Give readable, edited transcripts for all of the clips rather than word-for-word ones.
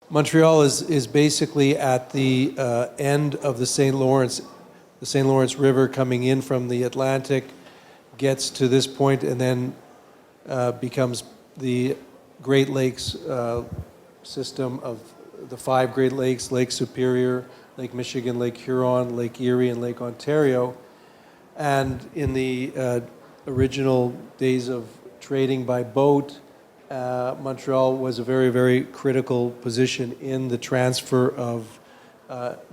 Montreal is basically at the end of the St. Lawrence River coming in from the Atlantic, gets to this point and then becomes the Great Lakes system of the 5 Great Lakes: Lake Superior, Lake Michigan, Lake Huron, Lake Erie, and Lake Ontario. And in the original days of trading by boat, Montreal was a very, very critical position in the transfer of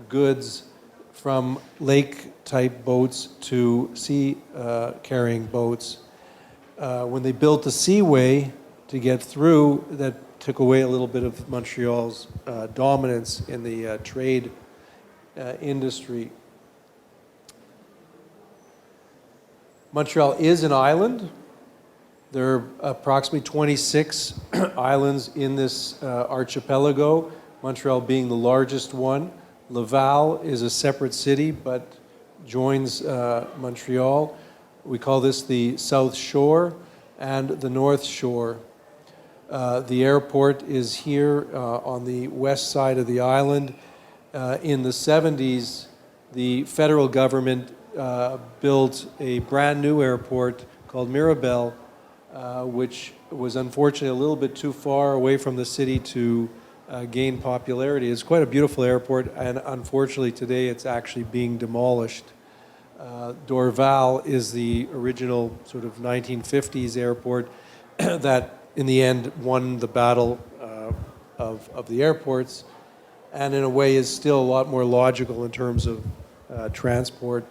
goods from lake-type boats to sea-carrying boats. When they built the seaway to get through, that took away a little bit of Montreal's dominance in the trade industry. Montreal is an island. There are approximately 26 islands in this archipelago, Montreal being the largest one. Laval is a separate city, but joins Montreal. We call this the South Shore and the North Shore. The airport is here on the west side of the island. In the 70s, the federal government built a brand new airport called Mirabel, which was unfortunately a little bit too far away from the city to gain popularity. It's quite a beautiful airport, and unfortunately today it's actually being demolished. Dorval is the original sort of 1950s airport that in the end won the battle of the airports, and in a way is still a lot more logical in terms of transport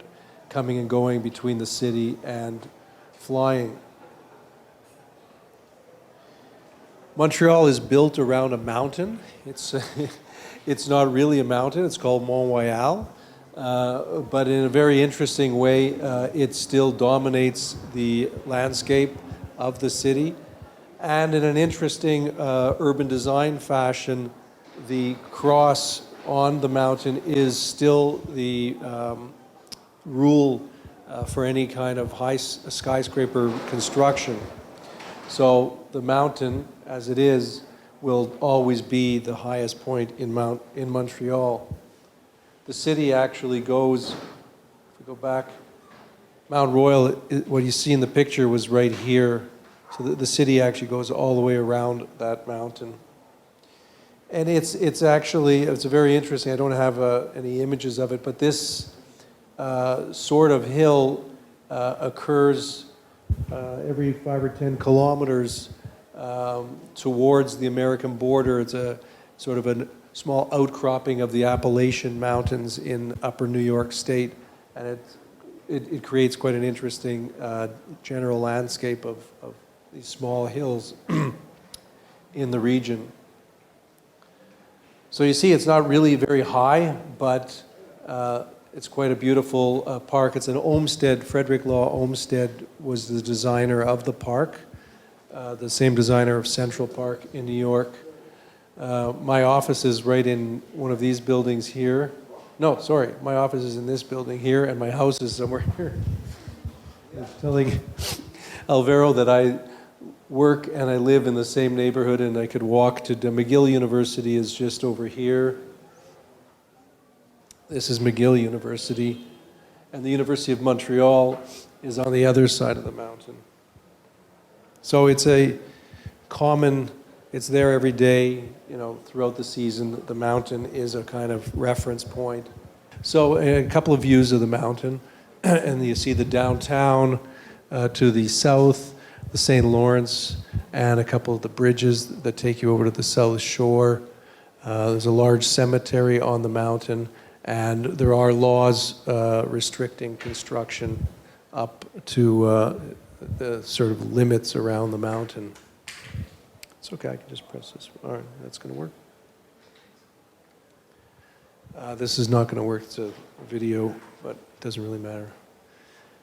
coming and going between the city and flying. Montreal is built around a mountain. It's not really a mountain. It's called Mont Royal. But in a very interesting way, it still dominates the landscape of the city. And in an interesting urban design fashion, the cross on the mountain is still the rule for any kind of high skyscraper construction. So the mountain, as it is, will always be the highest point in Montreal. The city actually goes, if we go back, Mount Royal, what you see in the picture was right here. So the city actually goes all the way around that mountain. And it's very interesting. I don't have any images of it, but this sort of hill occurs every 5 or 10 kilometers towards the American border. It's a sort of a small outcropping of the Appalachian Mountains in upper New York State, and it creates quite an interesting general landscape of these small hills in the region. So you see, it's not really very high, but it's quite a beautiful park. It's an Olmsted. Frederick Law Olmsted was the designer of the park, the same designer of Central Park in New York. My office is right in one of these buildings here. No, sorry, my office is in this building here, and my house is somewhere here. I was telling Alvaro that I work and I live in the same neighborhood, and I could walk to McGill University is just over here. This is McGill University, and the University of Montreal is on the other side of the mountain. So it's a common, it's there every day, throughout the season. The mountain is a kind of reference point. So a couple of views of the mountain, and you see the downtown to the south, the St. Lawrence, and a couple of the bridges that take you over to the South Shore. There's a large cemetery on the mountain, and there are laws restricting construction up to the sort of limits around the mountain. It's okay, I can just press this. All right, that's going to work. This is not going to work. It's a video, but it doesn't really matter.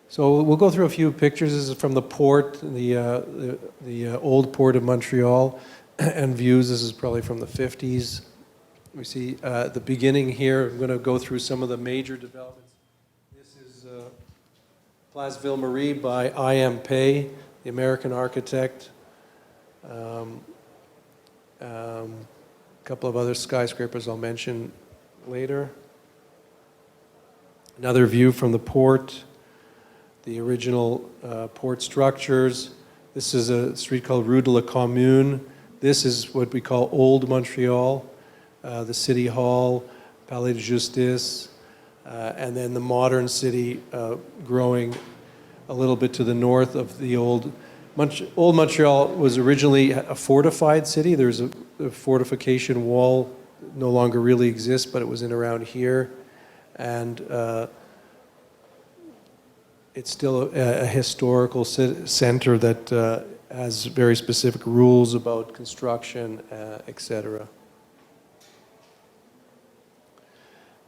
So we'll go through a few pictures. This is from the port, the old port of Montreal, and views. This is probably from the 50s. We see the beginning here. I'm going to go through some of the major developments. This is Place Ville-Marie by I.M. Pei, the American architect. couple of other skyscrapers I'll mention later. Another view from the port, the original port structures. This is a street called Rue de la Commune. This is what we call Old Montreal, the City Hall, Palais de Justice, and then the modern city growing a little bit to the north of the old Montreal was originally a fortified city. There's a fortification wall, no longer really exists, but it was in around here. And it's still a historical center that has very specific rules about construction, etc.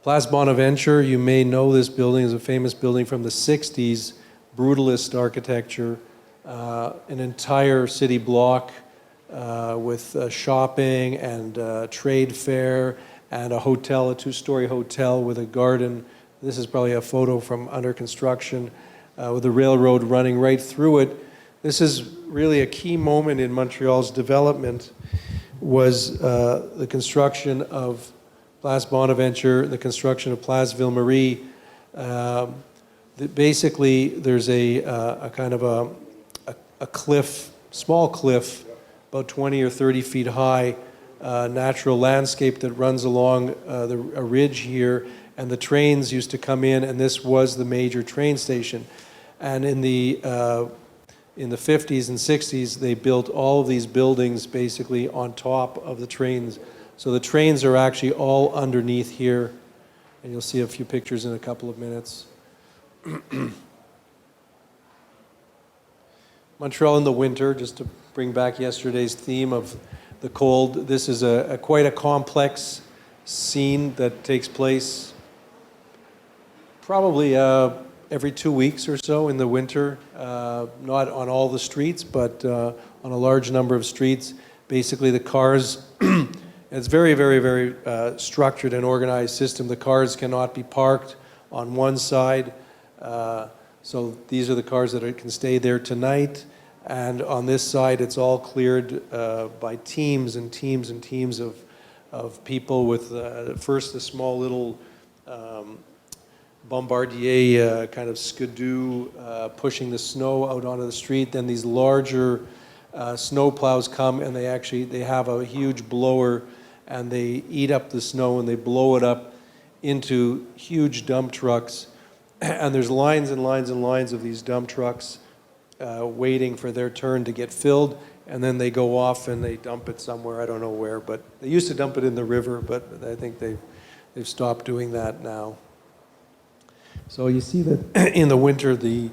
Place Bonaventure, you may know this building is a famous building from the 60s, brutalist architecture, an entire city block with shopping and trade fair and a hotel, a two-story hotel with a garden. This is probably a photo from under construction with the railroad running right through it. This is really a key moment in Montreal's development, was the construction of Place Bonaventure, the construction of Place Ville-Marie. Basically, there's a kind of a cliff, small cliff, about 20 or 30 feet high, natural landscape that runs along a ridge here, and the trains used to come in, and this was the major train station. And in the 50s and 60s, they built all of these buildings basically on top of the trains. So the trains are actually all underneath here, and you'll see a few pictures in a couple of minutes. Montreal in the winter, just to bring back yesterday's theme of the cold. This is quite a complex scene that takes place probably every 2 weeks or so in the winter. Not on all the streets, but on a large number of streets. Basically the cars, it's very, very, very structured and organized system. The cars cannot be parked on one side. So these are the cars that can stay there tonight. And on this side, it's all cleared by teams and teams and teams of people with first a small little bombardier kind of skidoo pushing the snow out onto the street. Then these larger snow plows come, and they have a huge blower, and they eat up the snow and they blow it up into huge dump trucks. And there's lines and lines and lines of these dump trucks waiting for their turn to get filled, and then they go off and they dump it somewhere, I don't know where, but they used to dump it in the river, but I think they've stopped doing that now. So you see that in the winter, the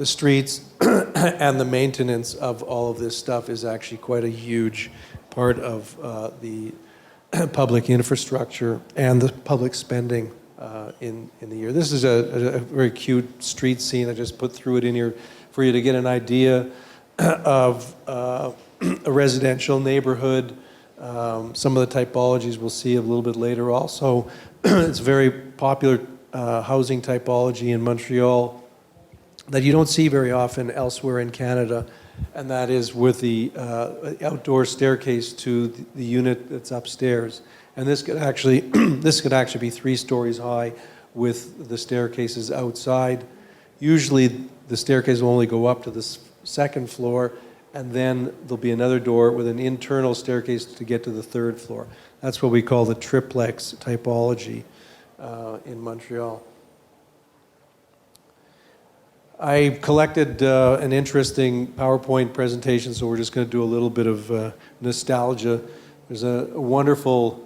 streets and the maintenance of all of this stuff is actually quite a huge part of the public infrastructure and the public spending in the year. This is a very cute street scene. I just put through it in here for you to get an idea of a residential neighborhood. Some of the typologies we'll see a little bit later also. It's a very popular housing typology in Montreal that you don't see very often elsewhere in Canada, and that is with the outdoor staircase to the unit that's upstairs. And this could actually be 3 stories high with the staircases outside. Usually the staircase will only go up to the second floor, and then there'll be another door with an internal staircase to get to the 3rd floor. That's what we call the triplex typology in Montreal. I collected an interesting PowerPoint presentation, so we're just going to do a little bit of nostalgia. There's a wonderful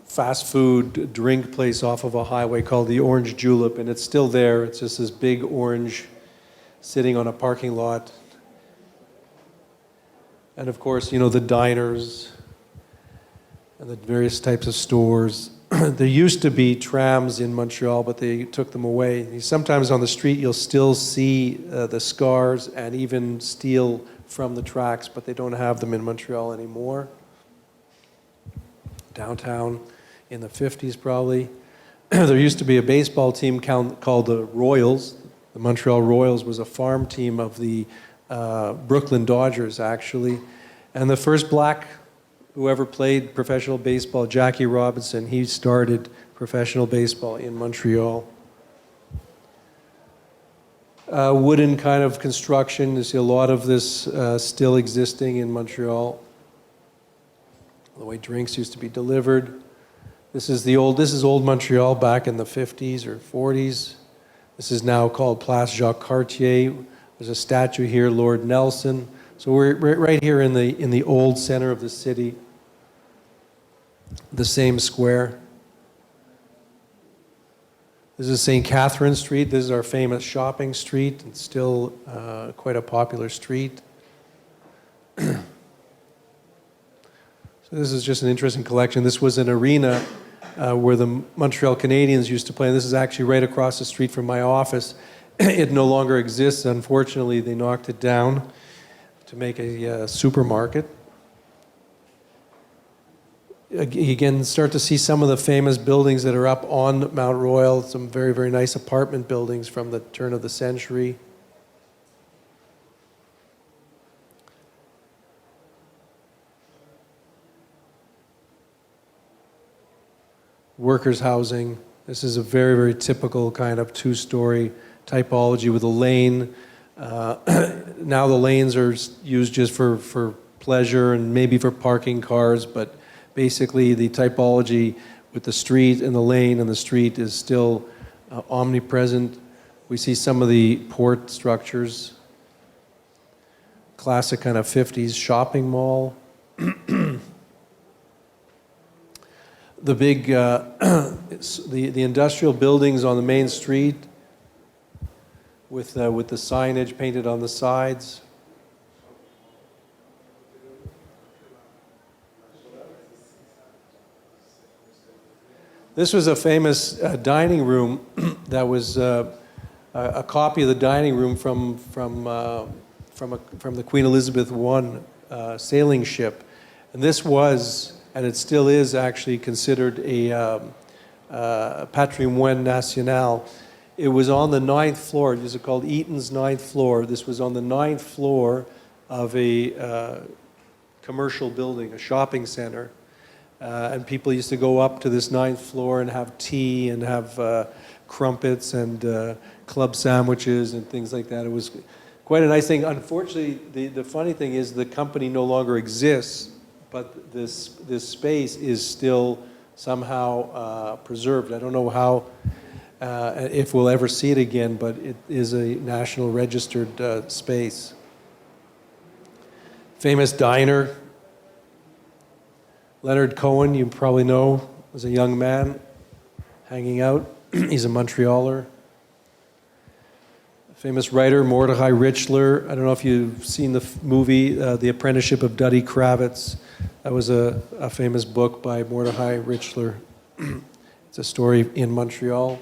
fast food drink place off of a highway called the Orange Julep, and it's still there. It's just this big orange sitting on a parking lot. And of course, you know, the diners and the various types of stores. There used to be trams in Montreal, but they took them away. Sometimes on the street you'll still see the scars and even steel from the tracks, but they don't have them in Montreal anymore. Downtown in the 50s probably. There used to be a baseball team called the Royals. The Montreal Royals was a farm team of the Brooklyn Dodgers, actually. And the first black whoever played professional baseball, Jackie Robinson, he started professional baseball in Montreal. Wooden kind of construction. You see a lot of this still existing in Montreal. The way drinks used to be delivered. This is old Montreal back in the 50s or 40s. This is now called Place Jacques Cartier. There's a statue here, Lord Nelson. So we're right here in the old center of the city. The same square. This is St. Catherine Street. This is our famous shopping street. It's still quite a popular street. So this is just an interesting collection. This was an arena where the Montreal Canadiens used to play. And this is actually right across the street from my office. It no longer exists. Unfortunately, they knocked it down to make a supermarket. Again, start to see some of the famous buildings that are up on Mount Royal, some very, very nice apartment buildings from the turn of the century. Workers' housing. This is a very, very typical kind of two-story typology with a lane. Now the lanes are used just for pleasure and maybe for parking cars, but basically the typology with the street and the lane and the street is still omnipresent. We see some of the port structures. Classic kind of 50s shopping mall. The big, the industrial buildings on the main street with the signage painted on the sides. This was a famous dining room that was a copy of the dining room from the Queen Elizabeth I sailing ship, and this was, and it still is, actually considered a patrimoine national. It was on the 9th floor. This is called Eaton's 9th floor. This was on the 9th floor of a commercial building, a shopping center. And people used to go up to this 9th floor and have tea and have crumpets and club sandwiches and things like that. It was quite a nice thing. Unfortunately, the funny thing is the company no longer exists, but this space is still somehow preserved. I don't know how, if we'll ever see it again, but it is a national registered space. Famous diner. Leonard Cohen, you probably know, was a young man hanging out. He's a Montrealer. Famous writer, Mordechai Richler. I don't know if you've seen the movie, The Apprenticeship of Duddy Kravitz. That was a famous book by Mordechai Richler. It's a story in Montreal.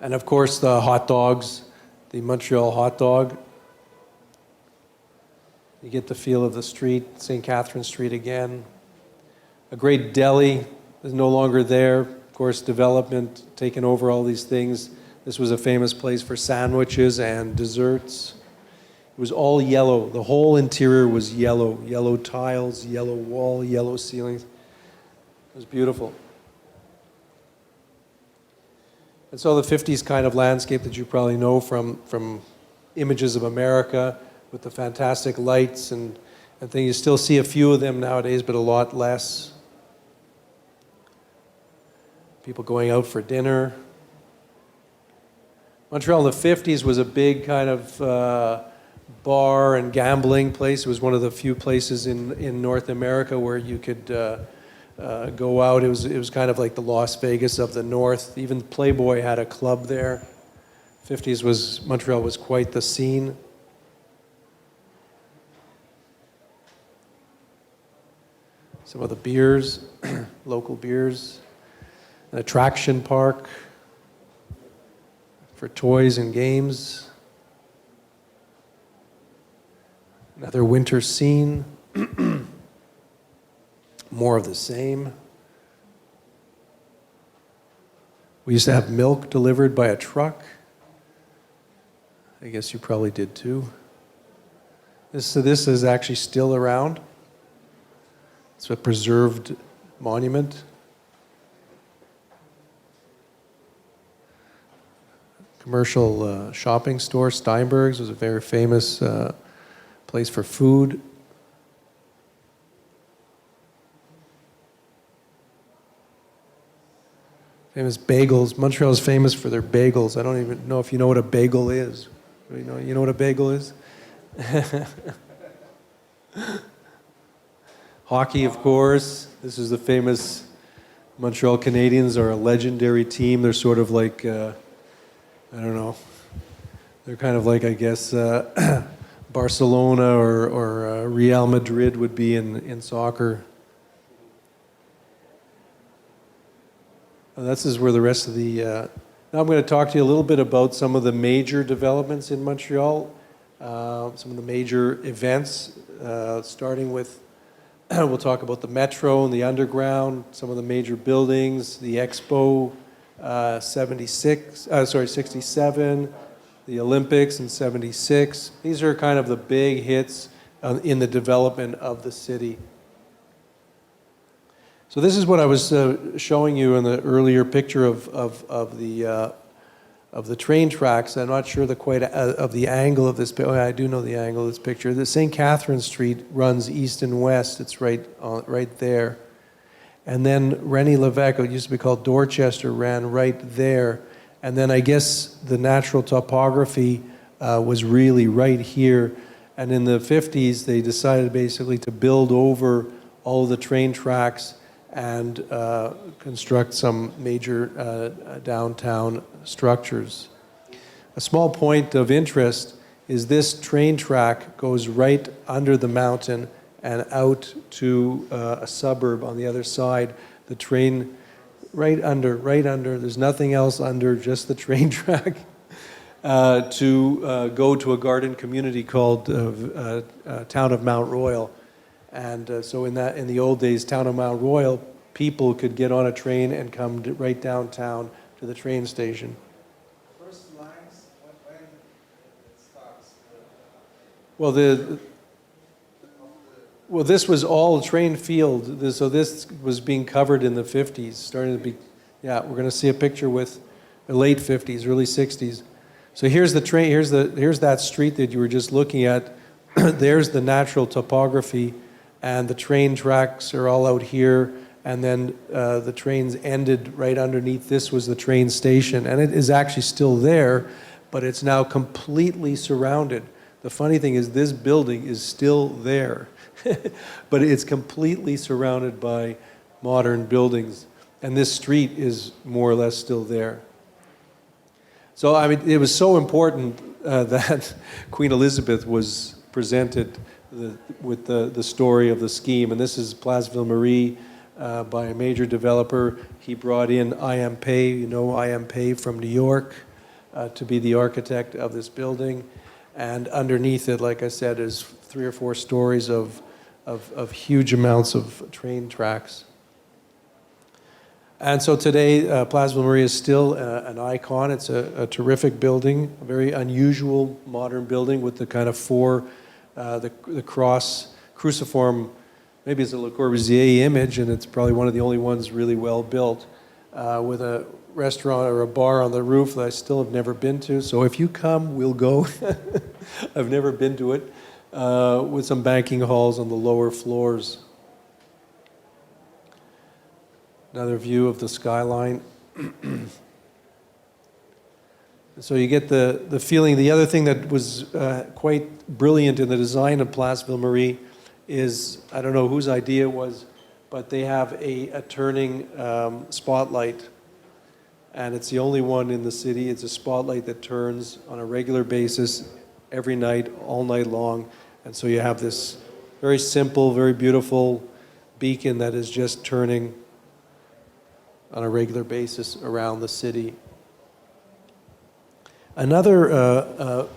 And of course, the hot dogs, the Montreal hot dog. You get the feel of the street, St. Catherine Street again. A great deli is no longer there. Of course, development taken over all these things. This was a famous place for sandwiches and desserts. It was all yellow. The whole interior was yellow. Yellow tiles, yellow wall, yellow ceilings. It was beautiful. And so the 50s kind of landscape that you probably know from Images of America, with the fantastic lights and things. You still see a few of them nowadays, but a lot less. People going out for dinner. Montreal in the 50s was a big kind of bar and gambling place. It was one of the few places in North America where you could go out. It was kind of like the Las Vegas of the North. Even Playboy had a club there. 50s Montreal was quite the scene. Some of the beers, local beers, an attraction park for toys and games. Another winter scene. More of the same. We used to have milk delivered by a truck. I guess you probably did too. This is actually still around. It's a preserved monument. Commercial shopping store. Steinberg's was a very famous place for food. Famous bagels. Montreal is famous for their bagels. I don't even know if you know what a bagel is. You know what a bagel is? Hockey, of course. This is the famous Montreal Canadiens are a legendary team. They're sort of like, I don't know, they're kind of like, I guess, Barcelona or Real Madrid would be in soccer. This is where the rest of the... now I'm going to talk to you a little bit about some of the major developments in Montreal, some of the major events, starting with, we'll talk about the metro and the underground, some of the major buildings, the Expo 67, the Olympics in 76. These are kind of the big hits in the development of the city. So this is what I was showing you in the earlier picture of the train tracks. I'm not sure of the angle of this. Oh, I do know the angle of this picture. The St. Catherine Street runs east and west. It's right there. And then René Lévesque, it used to be called Dorchester, ran right there. And then I guess the natural topography was really right here. And in the 50s, they decided basically to build over all of the train tracks and construct some major downtown structures. A small point of interest is this train track goes right under the mountain and out to a suburb on the other side. The train right under, there's nothing else under, just the train track, to go to a garden community called Town of Mount Royal. And so in the old days, Town of Mount Royal, people could get on a train and come right downtown to the train station. First lines, when it starts? Well, this was all train field. So this was being covered in the 50s, starting to be, yeah, we're going to see a picture with the late 50s, early 60s. So here's the train, here's that street that you were just looking at. There's the natural topography, and the train tracks are all out here, and then the trains ended right underneath. This was the train station, and it is actually still there, but it's now completely surrounded. The funny thing is this building is still there, but it's completely surrounded by modern buildings, and this street is more or less still there. So, I mean, it was so important that Queen Elizabeth was presented with the story of the scheme. And this is Place Ville-Marie by a major developer. He brought in I.M. Pei, you know I.M. Pei from New York, to be the architect of this building. And underneath it, like I said, is 3 or 4 stories of huge amounts of train tracks. And so today, Place Ville-Marie is still an icon. It's a terrific building, a very unusual modern building with the kind of 4, the cross, cruciform, maybe it's a Le Corbusier image, and it's probably one of the only ones really well built, with a restaurant or a bar on the roof that I still have never been to. So if you come, we'll go. I've never been to it, with some banking halls on the lower floors. Another view of the skyline. So you get the feeling. The other thing that was quite brilliant in the design of Place Ville-Marie is, I don't know whose idea it was, but they have a turning spotlight. And it's the only one in the city. It's a spotlight that turns on a regular basis every night, all night long. And so you have this very simple, very beautiful beacon that is just turning on a regular basis around the city. Another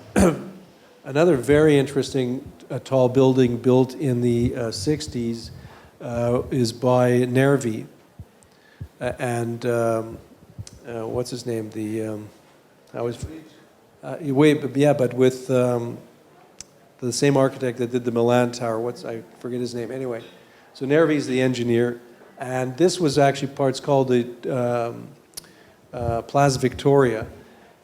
another very interesting tall building built in the 60s is by Nervi. And what's his name? But with the same architect that did the Milan Tower. I forget his name. Anyway, So Nervi's the engineer, and this was actually it's called the Plaza Victoria.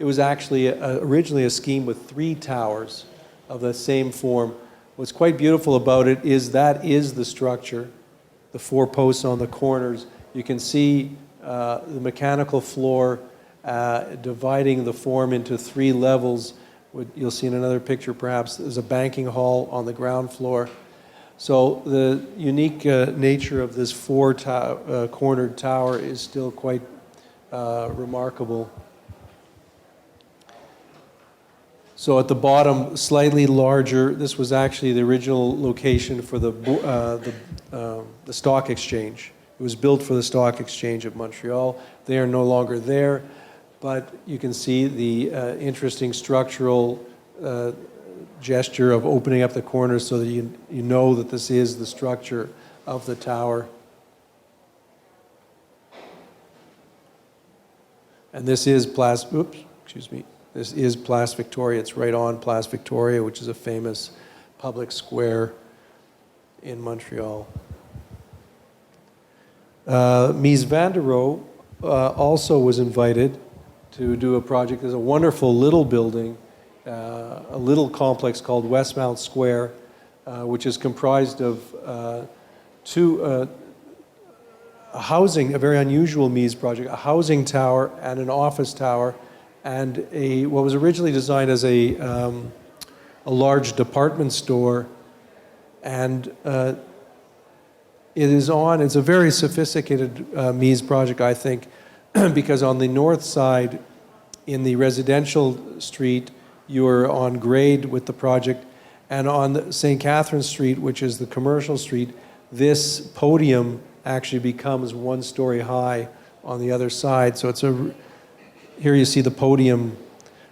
It was actually originally a scheme with 3 towers of the same form. What's quite beautiful about it is that is the structure, the 4 posts on the corners. You can see the mechanical floor dividing the form into 3 levels. You'll see in another picture perhaps there's a banking hall on the ground floor. So the unique nature of this 4 cornered tower is still quite remarkable. So at the bottom, slightly larger, this was actually the original location for the stock exchange. It was built for the stock exchange of Montreal. They are no longer there, but you can see the interesting structural gesture of opening up the corners so that you know that this is the structure of the tower. And this is This is Place Victoria. It's right on Place Victoria, which is a famous public square in Montreal. Mies van der Rohe also was invited to do a project. There's a wonderful little building, a little complex called Westmount Square, which is comprised of a very unusual Mies project, a housing tower and an office tower, and what was originally designed as a large department store, and it's a very sophisticated Mies project, I think, because on the north side, in the residential street, you are on grade with the project, and on St. Catherine Street, which is the commercial street, this podium actually becomes 1 story high on the other side. So here you see the podium.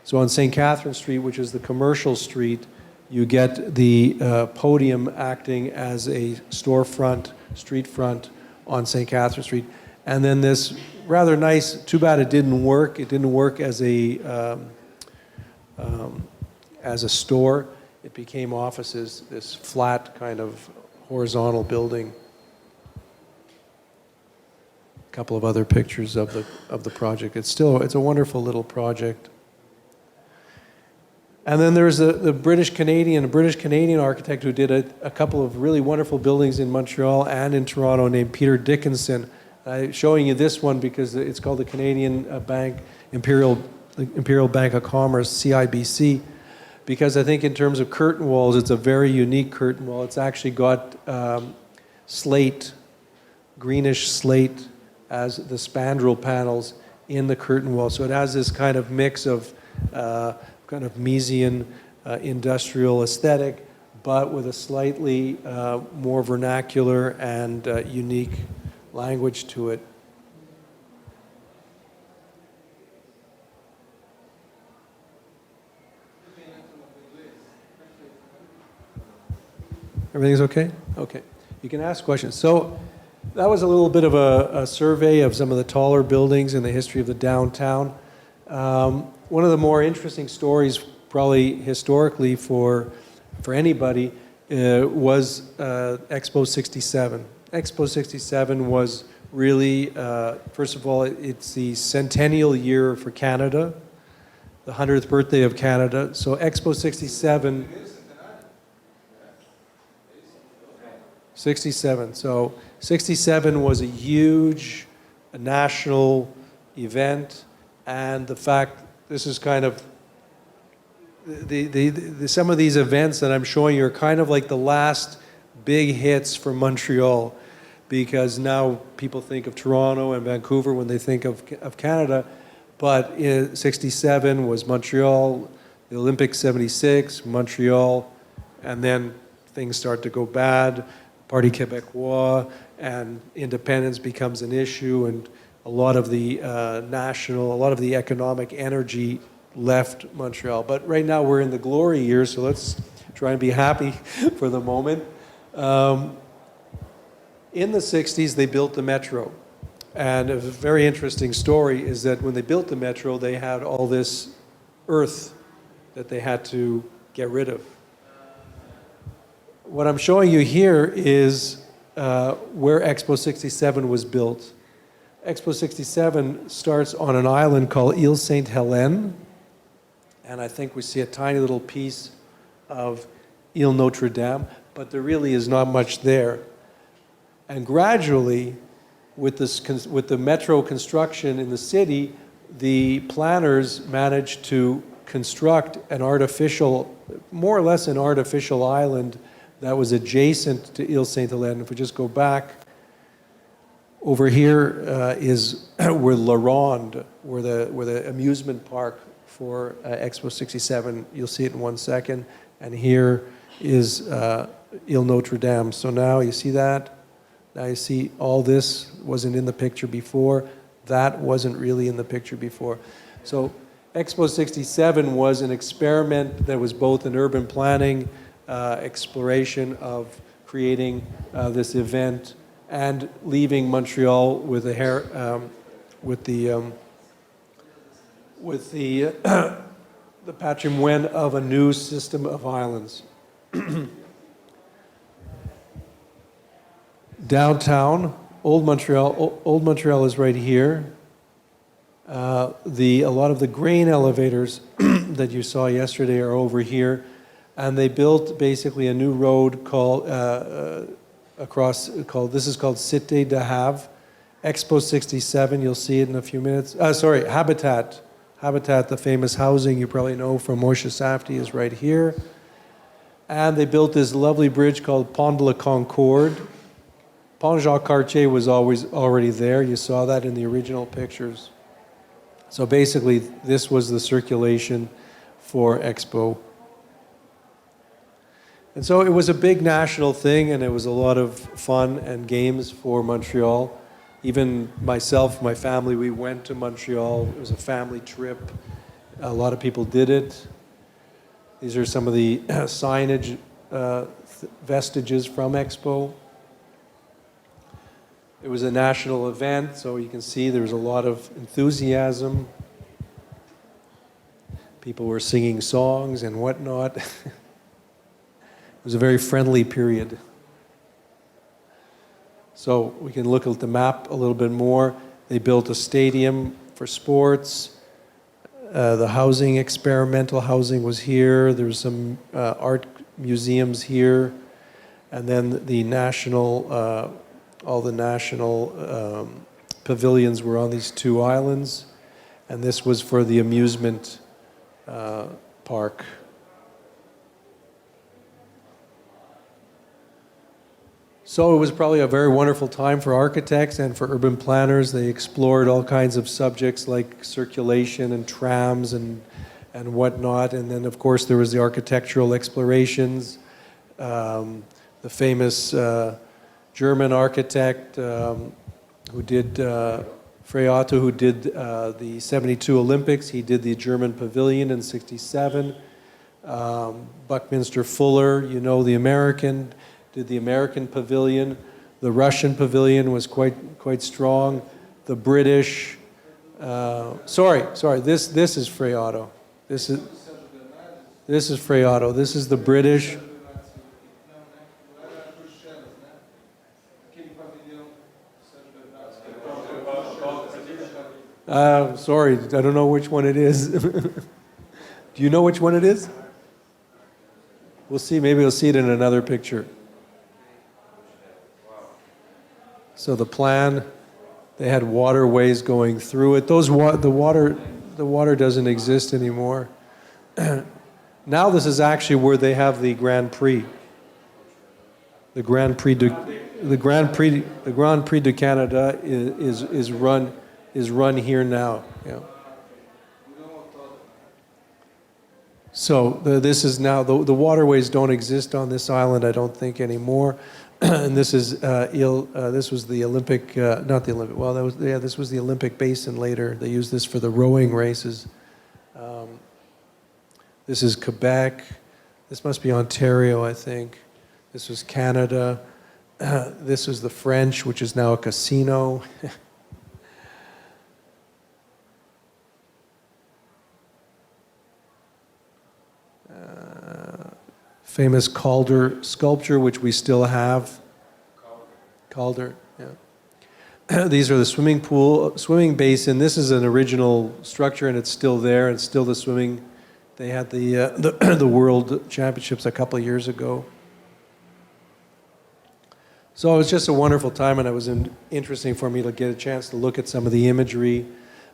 So on St. Catherine Street, which is the commercial street, you get the podium acting as a storefront, street front on St. Catherine Street. And then this rather nice, too bad it didn't work. It didn't work as a store. It became offices, this flat kind of horizontal building. A couple of other pictures of the project. It's a wonderful little project. And then there's a British Canadian architect who did a couple of really wonderful buildings in Montreal and in Toronto named Peter Dickinson. I'm showing you this one because it's called the Canadian Bank, Imperial Bank of Commerce, CIBC, because I think in terms of curtain walls, it's a very unique curtain wall. It's actually got slate, greenish slate as the spandrel panels in the curtain wall. So it has this kind of mix of kind of Miesian industrial aesthetic, but with a slightly more vernacular and unique language to it. Everything's okay? Okay. You can ask questions. So that was a little bit of a survey of some of the taller buildings in the history of the downtown. One of the more interesting stories, probably historically for anybody, was Expo 67. Expo 67 was really, first of all, it's the centennial year for Canada, the 100th birthday of Canada. So Expo 67... 67. So 67 was a huge national event, and the fact this is kind of some of these events that I'm showing you are kind of like the last big hits for Montreal, because now people think of Toronto and Vancouver when they think of Canada, but in 67 was Montreal, the Olympics 76, Montreal, and then things start to go bad. Parti Québécois, and independence becomes an issue, and a lot of the economic energy left Montreal. But right now we're in the glory years, so let's try and be happy for the moment. In the 60s, they built the metro. And a very interesting story is that when they built the metro, they had all this earth that they had to get rid of. What I'm showing you here is where Expo 67 was built. Expo 67 starts on an island called Ile Sainte-Hélène, and I think we see a tiny little piece of Ile Notre-Dame, but there really is not much there. And gradually, with the metro construction in the city, the planners managed to construct an artificial, more or less an artificial island that was adjacent to Ile Sainte-Hélène. If we just go back, over here is where La Ronde, where the amusement park for Expo 67. You'll see it in 1 second. And here is Ile Notre-Dame. So now you see that. Now you see all this wasn't in the picture before. That wasn't really in the picture before. So Expo 67 was an experiment that was both an urban planning exploration of creating this event and leaving Montreal with the the patrimoine of a new system of islands. Downtown, Old Montreal is right here. A lot of the grain elevators that you saw yesterday are over here, and they built basically a new road called this is called Cité de Have. Expo 67, you'll see it in a few minutes. Habitat. Habitat, the famous housing you probably know from Moshe Safdie, is right here. And they built this lovely bridge called Pont de la Concorde. Pont Jacques Cartier was always already there. You saw that in the original pictures. So basically, this was the circulation for Expo. And so it was a big national thing, and it was a lot of fun and games for Montreal. Even myself, my family, we went to Montreal. It was a family trip. A lot of people did it. These are some of the signage vestiges from Expo. It was a national event, so you can see there was a lot of enthusiasm. People were singing songs and whatnot. It was a very friendly period. So we can look at the map a little bit more. They built a stadium for sports. The housing, experimental housing was here. There's some art museums here. And then the national, all the national pavilions were on these two islands. And this was for the amusement park. So it was probably a very wonderful time for architects and for urban planners. They explored all kinds of subjects like circulation and trams and whatnot. And then, of course, there was the architectural explorations. The famous German architect who did, Frey Otto, who did the 72 Olympics. He did the German Pavilion in '67. Buckminster Fuller, you know, the American, did the American Pavilion. The Russian Pavilion was quite strong. The British, this is Frey Otto. This is Frey Otto. This is the British. Sorry, I don't know which one it is. Do you know which one it is? We'll see. Maybe we'll see it in another picture. So the plan, they had waterways going through it. The water doesn't exist anymore. Now this is actually where they have the Grand Prix. The Grand Prix de Canada is run here now. Yeah. So this is now the waterways don't exist on this island, I don't think, anymore. And this is this was the Olympic, not the Olympic. Well, this was the Olympic basin later. They used this for the rowing races. This is Quebec. This must be Ontario, I think. This was Canada. This was the French, which is now a casino. Famous Calder sculpture, which we still have. Calder, yeah. These are the swimming basin. This is an original structure, and it's still there. It's still the swimming. They had the World Championships a couple of years ago. So it was just a wonderful time, and it was interesting for me to get a chance to look at some of the imagery,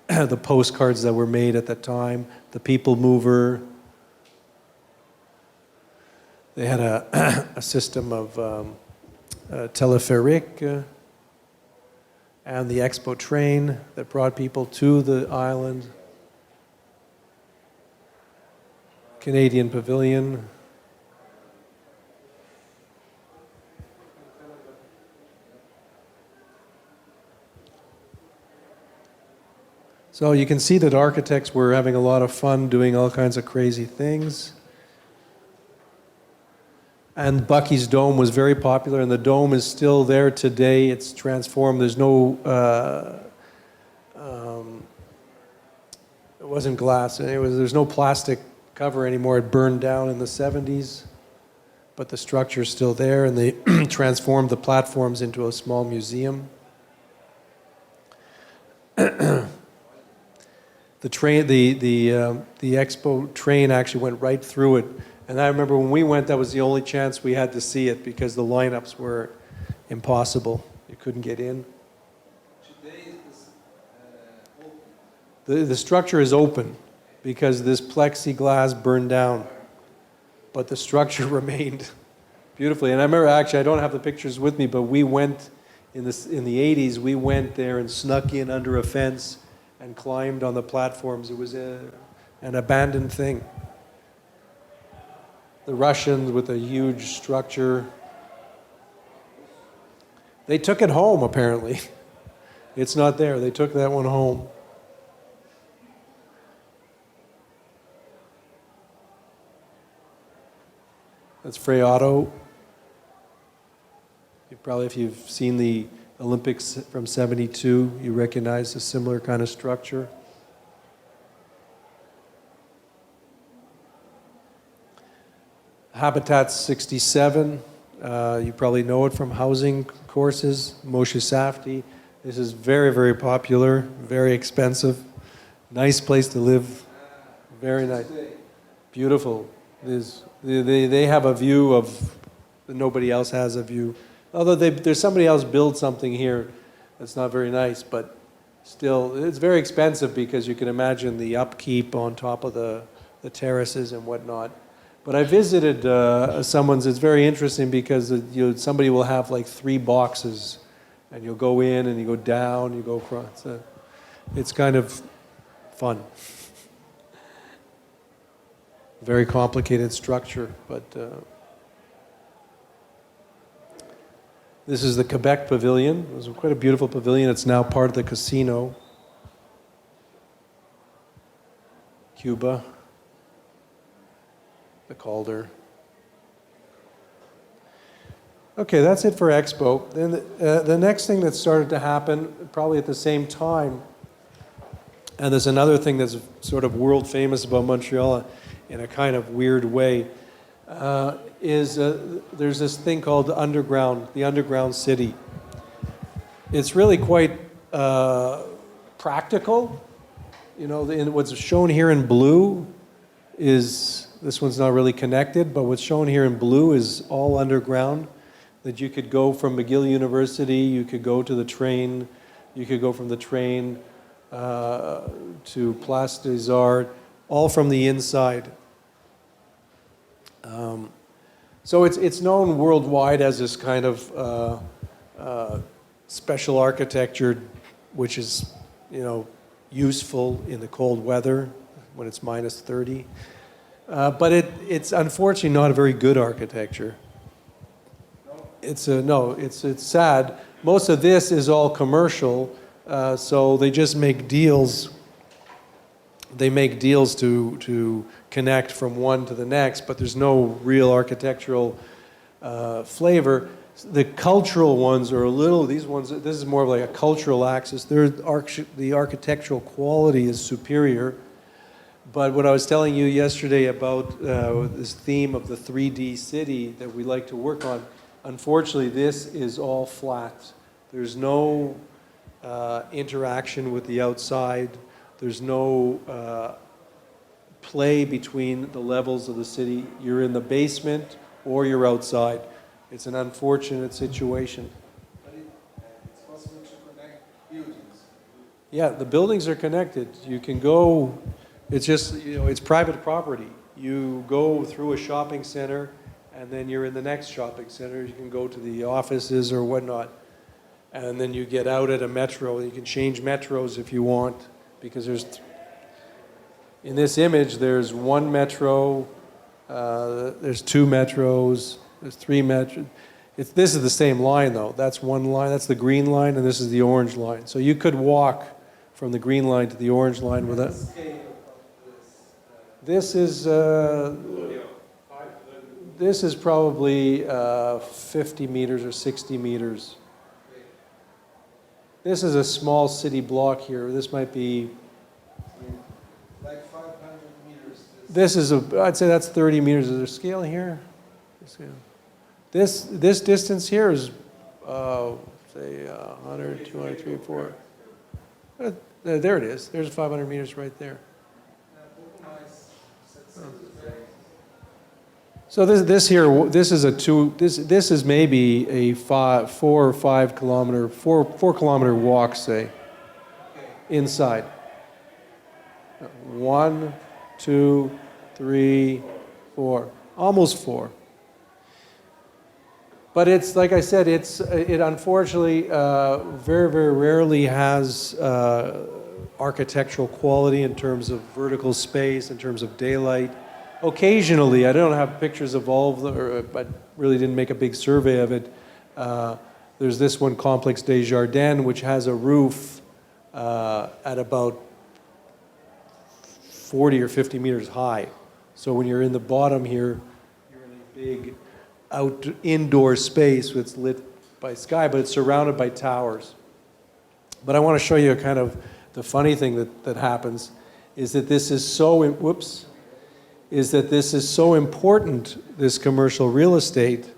the postcards that were made at the time, the people mover. They had a system of teleferic and the expo train that brought people to the island. Canadian pavilion. So you can see that architects were having a lot of fun doing all kinds of crazy things. And Bucky's Dome was very popular, and the dome is still there today. It's transformed. There's no, it wasn't glass. There's no plastic cover anymore. It burned down in the 70s, but the structure's still there, and they transformed the platforms into a small museum. The train, the expo train actually went right through it. And I remember when we went, that was the only chance we had to see it because the lineups were impossible. You couldn't get in. Today is this open? The structure is open because this plexiglass burned down, but the structure remained beautifully. And I remember, actually, I don't have the pictures with me, but we went in the 80s. We went there and snuck in under a fence and climbed on the platforms. It was an abandoned thing. The Russians with a huge structure. They took it home, apparently. It's not there. They took that one home. That's Frei Otto. If you've seen the Olympics from '72, you recognize a similar kind of structure. Habitat 67, you probably know it from housing courses. Moshe Safdie. This is very, very popular, very expensive. Nice place to live, very nice. Beautiful. They have a view of, nobody else has a view. Although there's somebody else built something here that's not very nice, but still, it's very expensive because you can imagine the upkeep on top of the terraces and whatnot. But I visited someone's. It's very interesting because somebody will have like 3 boxes, and you'll go in and you go down, you go across. It's kind of fun. Very complicated structure, but this is the Quebec Pavilion. It was quite a beautiful pavilion. It's now part of the casino. Cuba. The Calder. Okay, that's it for Expo. Then the next thing that started to happen, probably at the same time, and there's another thing that's sort of world famous about Montreal in a kind of weird way, is there's this thing called the underground city. It's really quite practical. You know, what's shown here in blue is, this one's not really connected, but what's shown here in blue is all underground, that you could go from McGill University, you could go to the train, you could go from the train to Place des Arts, all from the inside. So it's known worldwide as this kind of special architecture, which is, useful in the cold weather when it's minus 30. But it's unfortunately not a very good architecture. It's sad. Most of this is all commercial, so they just make deals. They make deals to connect from one to the next, but there's no real architectural flavor. The cultural ones are these ones, this is more of like a cultural axis. The architectural quality is superior. But what I was telling you yesterday about this theme of the 3D city that we like to work on, Unfortunately, this is all flat. There's no interaction with the outside. There's no play between the levels of the city. You're in the basement or you're outside. It's an unfortunate situation. But it's possible to connect buildings. Yeah, the buildings are connected. You can go, it's just, it's private property. You go through a shopping center and then you're in the next shopping center. You can go to the offices or whatnot. And then you get out at a metro. You can change metros if you want, because in this image, there's one metro, there's two metros, there's three metros. This is the same line, though. That's one line, that's the green line, and this is the orange line. So you could walk from the green line to the orange line without. This is probably 50 meters or 60 meters. This is a small city block here. This might be. Like 500 meters. This is I'd say that's 30 meters. Is there a scale here? This distance here is, say, 100, 200, 300, 400. There it is. There's 500 meters right there. So this is maybe a 4 or 5 kilometer, 4 kilometer walk, say, inside. 1, 2, 3, 4, almost 4. But it's, like I said, it unfortunately very, very rarely has architectural quality in terms of vertical space, in terms of daylight. Occasionally, I don't have pictures of all of them, I really didn't make a big survey of it. There's this one, Complex des Jardins, which has a roof at about 40 or 50 meters high. So when you're in the bottom here, you're in a big indoor space that's lit by sky, but it's surrounded by towers. But I want to show you kind of the funny thing that happens is that this is so, important, this commercial real estate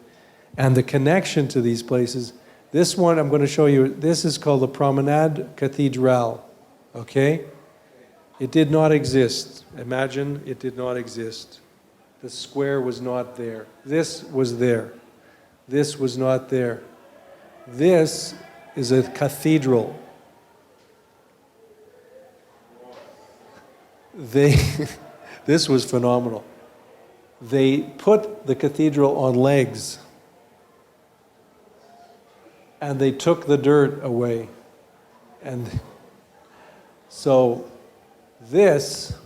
and the connection to these places. This one I'm going to show you, this is called the Promenade Cathédrale, okay? It did not exist. Imagine it did not exist. The square was not there. This was there. This was not there. This is a cathedral. This was phenomenal. They put the cathedral on legs and they took the dirt away. And so this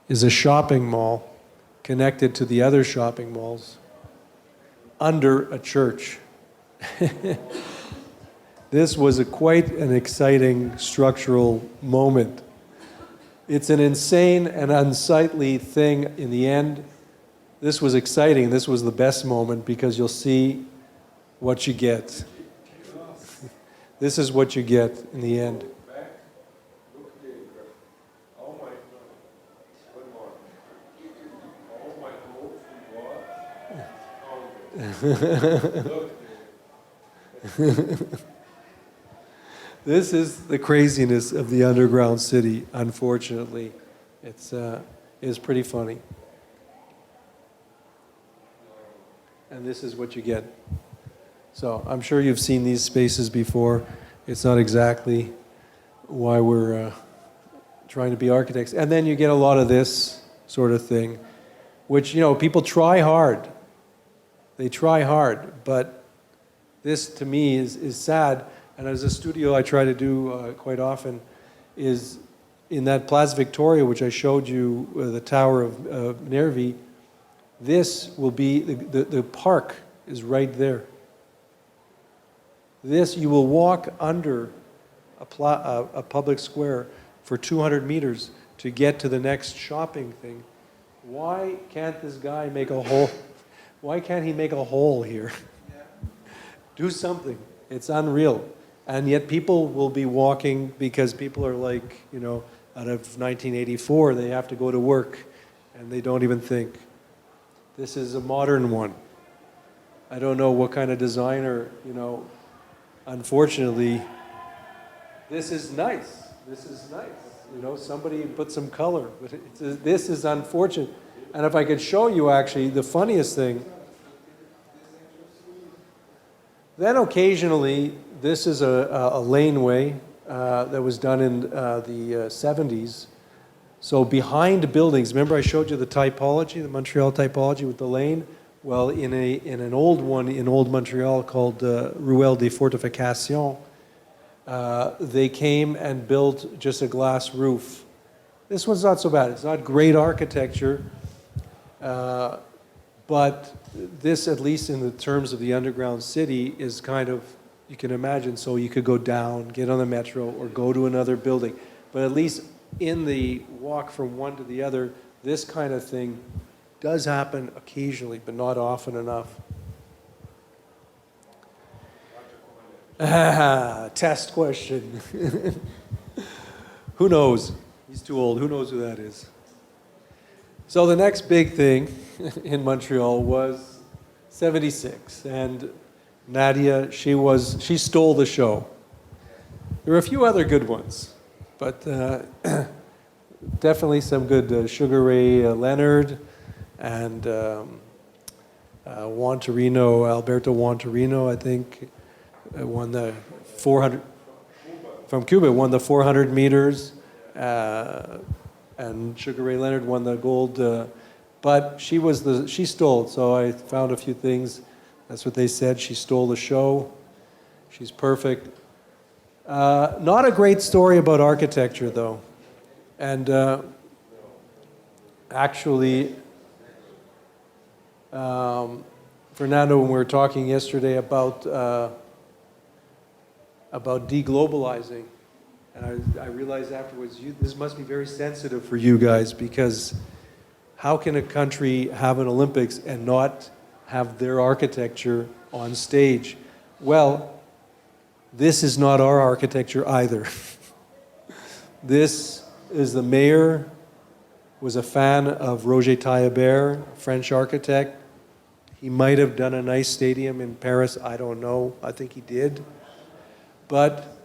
is a shopping mall connected to the other shopping malls under a church. This was quite an exciting structural moment. It's an insane and unsightly thing in the end. This was exciting. This was the best moment because you'll see what you get. This is what you get in the end. This is the craziness of the underground city, unfortunately. It's pretty funny. And this is what you get. So I'm sure you've seen these spaces before. It's not exactly why we're trying to be architects. And then you get a lot of this sort of thing, which, people try hard. They try hard, but this to me is sad. And as a studio I try to do quite often is in that Place Victoria, which I showed you, the Tower of Nervi, this will be, the park is right there. This, you will walk under a public square for 200 meters to get to the next shopping thing. Why can't this guy make a hole? Why can't he make a hole here? Do something. It's unreal. And yet people will be walking because people are like, out of 1984, they have to go to work and they don't even think. This is a modern one. I don't know what kind of designer, you know, unfortunately, this is nice. This is nice. You know, somebody put some color, but this is unfortunate. And if I could show you actually, the funniest thing, then occasionally, this is a laneway that was done in the 70s. So behind buildings, remember I showed you the typology, the Montreal typology with the lane? Well, in an old one in old Montreal called Ruelle des Fortifications, they came and built just a glass roof. This one's not so bad. It's not great architecture, but this, at least in the terms of the underground city, is kind of, you can imagine, so you could go down, get on the metro, or go to another building. But at least in the walk from one to the other, this kind of thing does happen occasionally, but not often enough. Test question. Who knows? He's too old. Who knows who that is? So the next big thing in Montreal was 76. And Nadia, she stole the show. There were a few other good ones, but definitely some good Sugar Ray Leonard and Juan-Torino, Alberto Juan-Torino, I think, won the 400, from Cuba, won the 400 meters, and Sugar Ray Leonard won the gold, but she stole, so I found a few things. That's what they said, she stole the show. She's perfect. Not a great story about architecture, though. And actually, Fernando, when we were talking yesterday about deglobalizing, and I realized afterwards, this must be very sensitive for you guys, because how can a country have an Olympics and not have their architecture on stage? Well, this is not our architecture either. This is the mayor, was a fan of Roger Taillibert, French architect. He might have done a nice stadium in Paris, I don't know, I think he did. But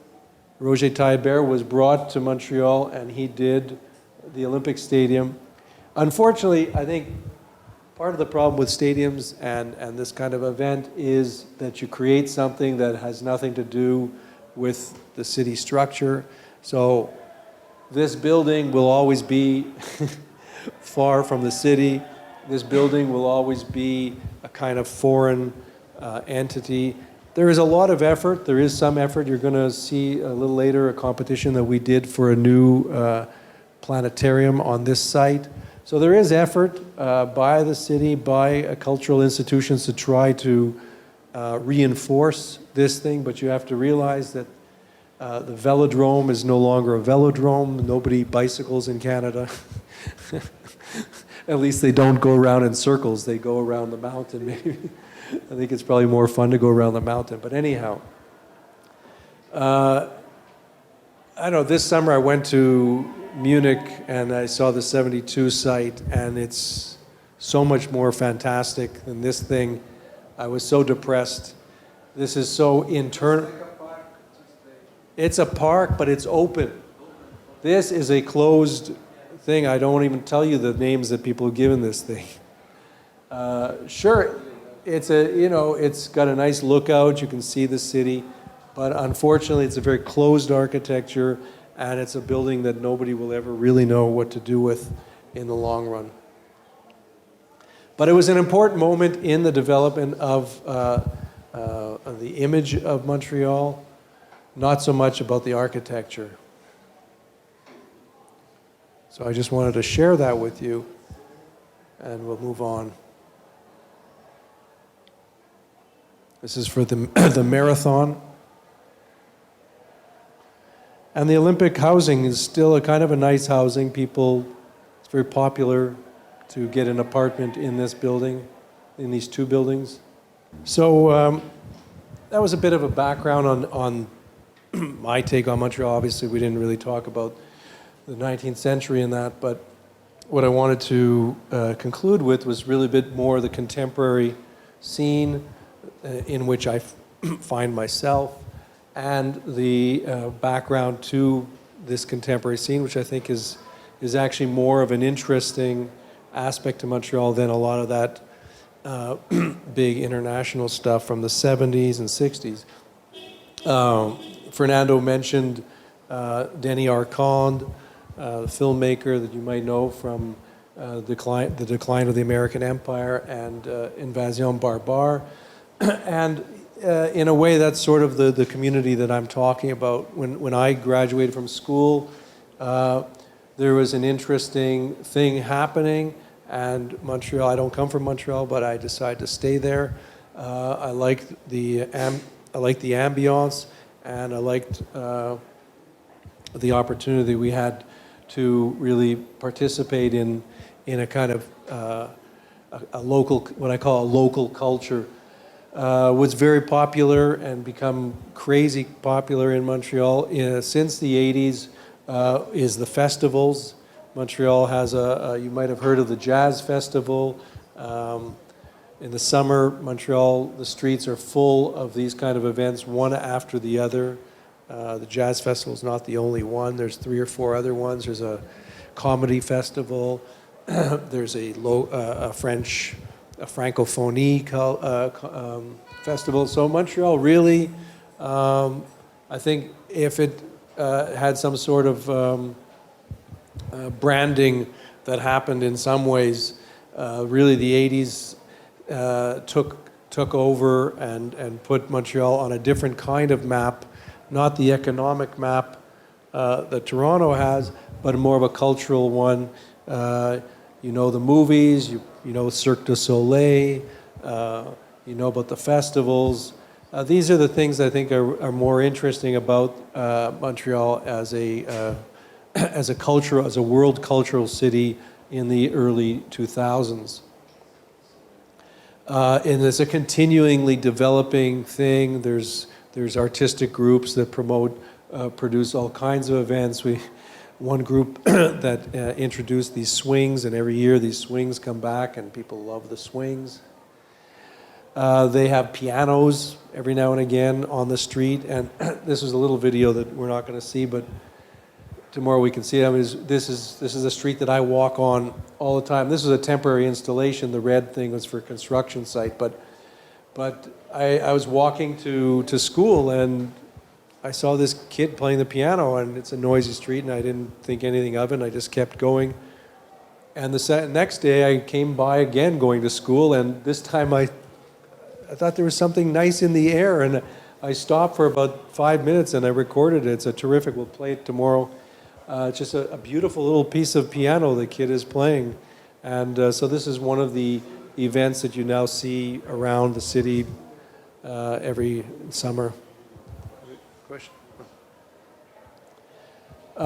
Roger Taillibert was brought to Montreal and he did the Olympic Stadium. Unfortunately, I think part of the problem with stadiums and this kind of event is that you create something that has nothing to do with the city structure. So this building will always be far from the city. This building will always be a kind of foreign entity. There is a lot of effort. There is some effort. You're going to see a little later a competition that we did for a new planetarium on this site. So there is effort by the city, by cultural institutions to try to reinforce this thing, but you have to realize that the velodrome is no longer a velodrome. Nobody bicycles in Canada. At least they don't go around in circles. They go around the mountain, maybe. I think it's probably more fun to go around the mountain. But anyhow, I don't know, this summer I went to Munich and I saw the 72 site, and it's so much more fantastic than this thing. I was so depressed. This is so internal. It's a park, but it's open. This is a closed thing. I don't even tell you the names that people have given this thing. Sure, it's got a nice lookout. You can see the city, but unfortunately, it's a very closed architecture, and it's a building that nobody will ever really know what to do with in the long run. But it was an important moment in the development of the image of Montreal, not so much about the architecture. So I just wanted to share that with you, and we'll move on. This is for the marathon. And the Olympic housing is still a kind of a nice housing. It's very popular to get an apartment in this building, in these two buildings. So that was a bit of a background on my take on Montreal. Obviously, we didn't really talk about the 19th century in that, but what I wanted to conclude with was really a bit more the contemporary scene, in which I find myself, and the background to this contemporary scene, which I think is actually more of an interesting aspect to Montreal than a lot of that big international stuff from the 70s and 60s. Fernando mentioned Denis Arcand, the filmmaker that you might know from the decline of the American Empire and Invasion Barbare. And in a way, that's sort of the community that I'm talking about. When I graduated from school, there was an interesting thing happening, and Montreal, I don't come from Montreal, but I decided to stay there. I liked the ambiance, and I liked the opportunity we had to really participate in a kind of a local, what I call a local culture. Was very popular and become crazy popular in Montreal since the 80s is the festivals. Montreal has you might have heard of the Jazz Festival. In the summer, Montreal, the streets are full of these kind of events, one after the other. The Jazz Festival is not the only one. There's 3 or 4 other ones. There's a comedy festival. There's a Francophonie festival. So Montreal really, I think if it had some sort of branding that happened in some ways, really the 80s took over and put Montreal on a different kind of map, not the economic map that Toronto has, but more of a cultural one. You know the movies, you know Cirque du Soleil, you know about the festivals. These are the things I think are more interesting about Montreal as a world cultural city in the early 2000s. And it's a continually developing thing. There's artistic groups that produce all kinds of events. One group that introduced these swings, and every year these swings come back and people love the swings. They have pianos every now and again on the street, and this is a little video that we're not going to see, but tomorrow we can see it. I mean, this is a street that I walk on all the time. This is a temporary installation. The red thing was for a construction site, but I was walking to school, and I saw this kid playing the piano, and it's a noisy street, and I didn't think anything of it, and I just kept going. And the next day, I came by again going to school, and this time I thought there was something nice in the air, and I stopped for about 5 minutes, and I recorded it. It's a terrific, we'll play it tomorrow. Just a beautiful little piece of piano the kid is playing. And so this is one of the events that you now see around the city every summer. Question?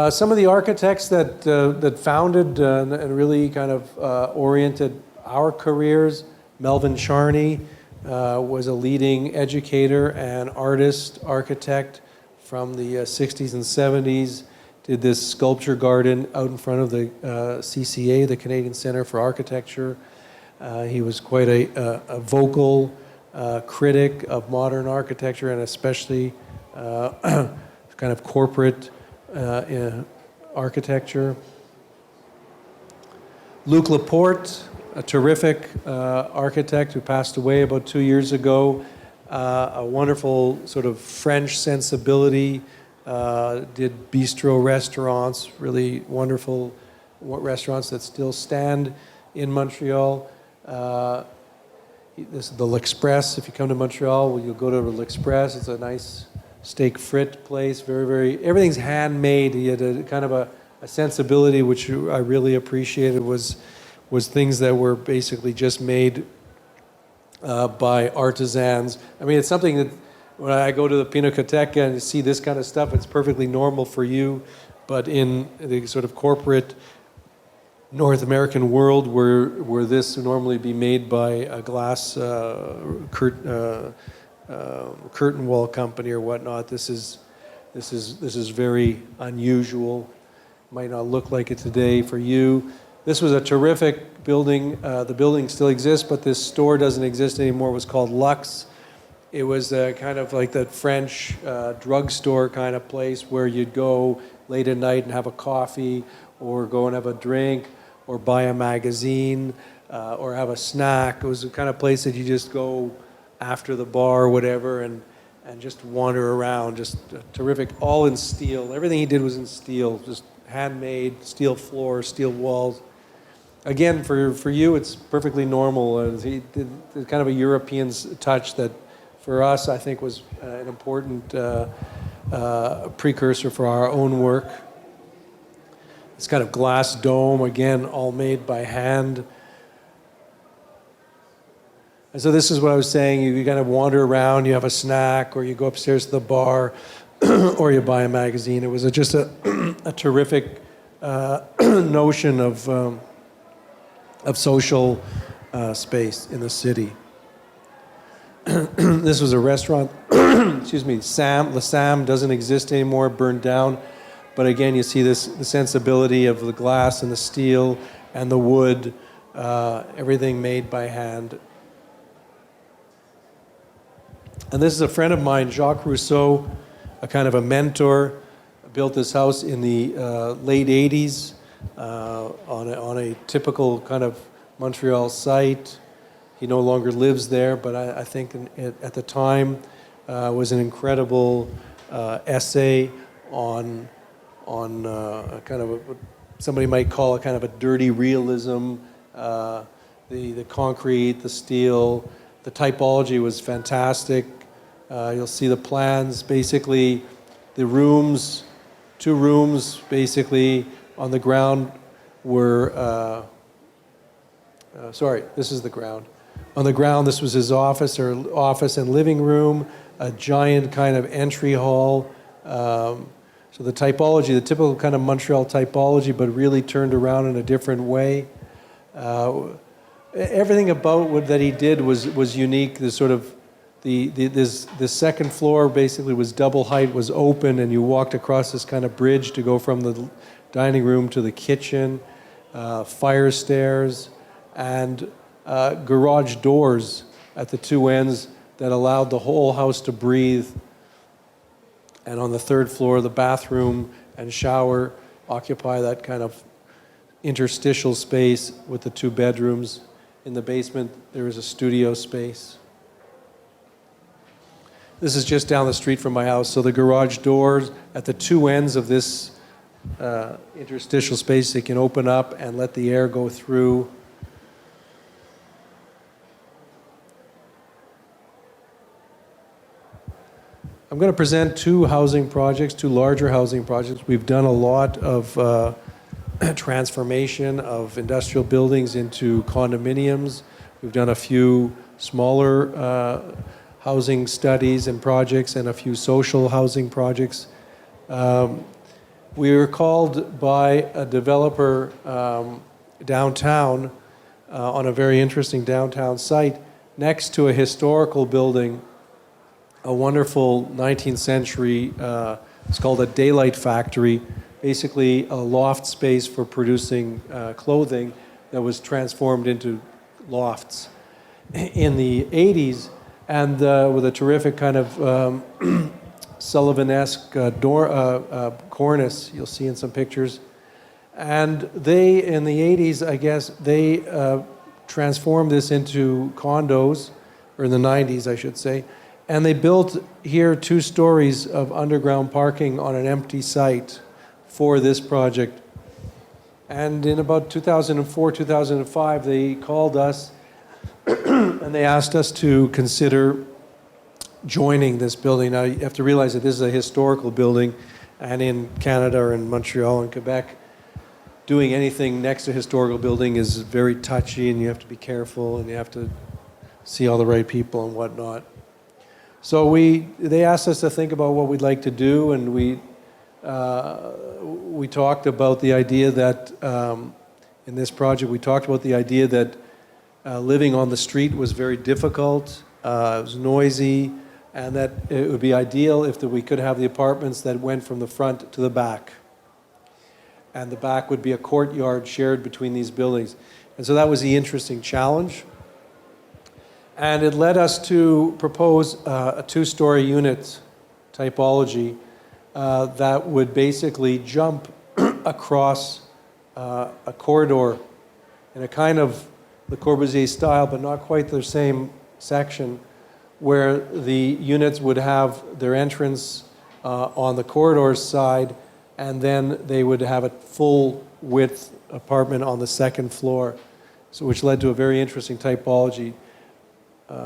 Some of the architects that founded and really kind of oriented our careers. Melvin Charney was a leading educator and artist, architect from the 60s and 70s. Did this sculpture garden out in front of the CCA, the Canadian Centre for Architecture. He was quite a vocal critic of modern architecture, and especially kind of corporate architecture. Luc Laporte, a terrific architect who passed away about 2 years ago. A wonderful sort of French sensibility. Did bistro restaurants, really wonderful restaurants that still stand in Montreal. This is the L'Express. If you come to Montreal, you'll go to the L'Express. It's a nice steak frit place. Very, very, everything's handmade. He had a kind of a sensibility which I really appreciated was things that were basically just made by artisans. I mean, it's something that when I go to the Pinacoteca and see this kind of stuff, it's perfectly normal for you, but in the sort of corporate North American world where this would normally be made by a glass curtain wall company or whatnot, this is very unusual. Might not look like it today for you. This was a terrific building. The building still exists, but this store doesn't exist anymore. It was called Lux. It was kind of like that French drugstore kind of place where you'd go late at night and have a coffee, or go and have a drink, or buy a magazine, or have a snack. It was the kind of place that you just go after the bar or whatever and just wander around. Just terrific, all in steel. Everything he did was in steel, just handmade, steel floors, steel walls. Again, for you, it's perfectly normal. He did kind of a European touch that, for us, I think was an important precursor for our own work. This kind of glass dome, again, all made by hand. And so this is what I was saying. You kind of wander around, you have a snack, or you go upstairs to the bar, or you buy a magazine. It was just a terrific notion of social space in the city. This was a restaurant, excuse me, Le Sam doesn't exist anymore, burned down. But again, you see the sensibility of the glass and the steel and the wood, everything made by hand. And this is a friend of mine, Jacques Rousseau, a kind of a mentor, built this house in the late 80s on a typical kind of Montreal site. He no longer lives there, but I think at the time was an incredible essay on kind of what somebody might call a kind of a dirty realism. The concrete, the steel, the typology was fantastic. You'll see the plans. Basically, the rooms, 2 rooms, basically on the ground were. Sorry, this is the ground. On the ground, this was his office and living room, a giant kind of entry hall. So the typology, the typical kind of Montreal typology, but really turned around in a different way. Everything about what that he did was unique. The sort of the second floor basically was double height, was open, and you walked across this kind of bridge to go from the dining room to the kitchen, fire stairs, and garage doors at the 2 ends that allowed the whole house to breathe. And on the 3rd floor, the bathroom and shower occupy that kind of interstitial space with the 2 bedrooms. In the basement, there is a studio space. This is just down the street from my house. So the garage doors at the 2 ends of this interstitial space, they can open up and let the air go through. I'm going to present 2 housing projects, 2 larger housing projects. We've done a lot of transformation of industrial buildings into condominiums. We've done a few smaller housing studies and projects and a few social housing projects. We were called by a developer downtown on a very interesting downtown site next to a historical building, a wonderful 19th century, it's called a daylight factory, basically a loft space for producing clothing that was transformed into lofts in the 80s, and with a terrific kind of Sullivan-esque cornice you'll see in some pictures. And they, in the 80s, I guess, they transformed this into condos, or in the 90s, I should say. And they built here 2 stories of underground parking on an empty site for this project. And in about 2004, 2005, they called us and they asked us to consider joining this building. Now, you have to realize that this is a historical building, and in Canada or in Montreal and Quebec, doing anything next to a historical building is very touchy, and you have to be careful, and you have to see all the right people and whatnot. So they asked us to think about what we'd like to do, and we talked about the idea that in this project, we talked about the idea that living on the street was very difficult, it was noisy, and that it would be ideal if we could have the apartments that went from the front to the back. And the back would be a courtyard shared between these buildings. And so that was the interesting challenge. And it led us to propose a two-story unit typology that would basically jump across a corridor in a kind of Le Corbusier style, but not quite the same section, where the units would have their entrance on the corridor side, and then they would have a full width apartment on the second floor, so which led to a very interesting typology,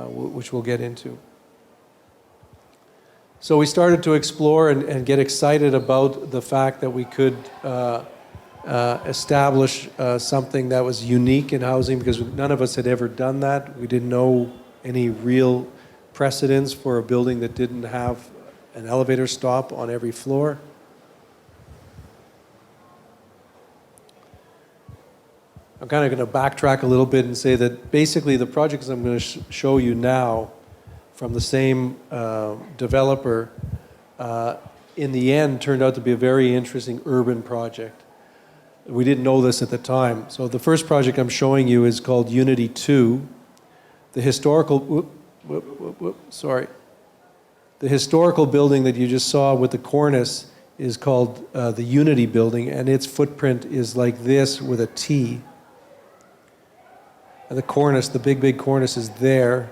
which we'll get into. So we started to explore and get excited about the fact that we could establish something that was unique in housing, because none of us had ever done that. We didn't know any real precedents for a building that didn't have an elevator stop on every floor. I'm kind of going to backtrack a little bit and say that basically the projects I'm going to show you now from the same developer, in the end turned out to be a very interesting urban project. We didn't know this at the time. So the first project I'm showing you is called Unity 2. The historical, The historical building that you just saw with the cornice is called the Unity building, and its footprint is like this with a T. And the cornice, the big cornice is there.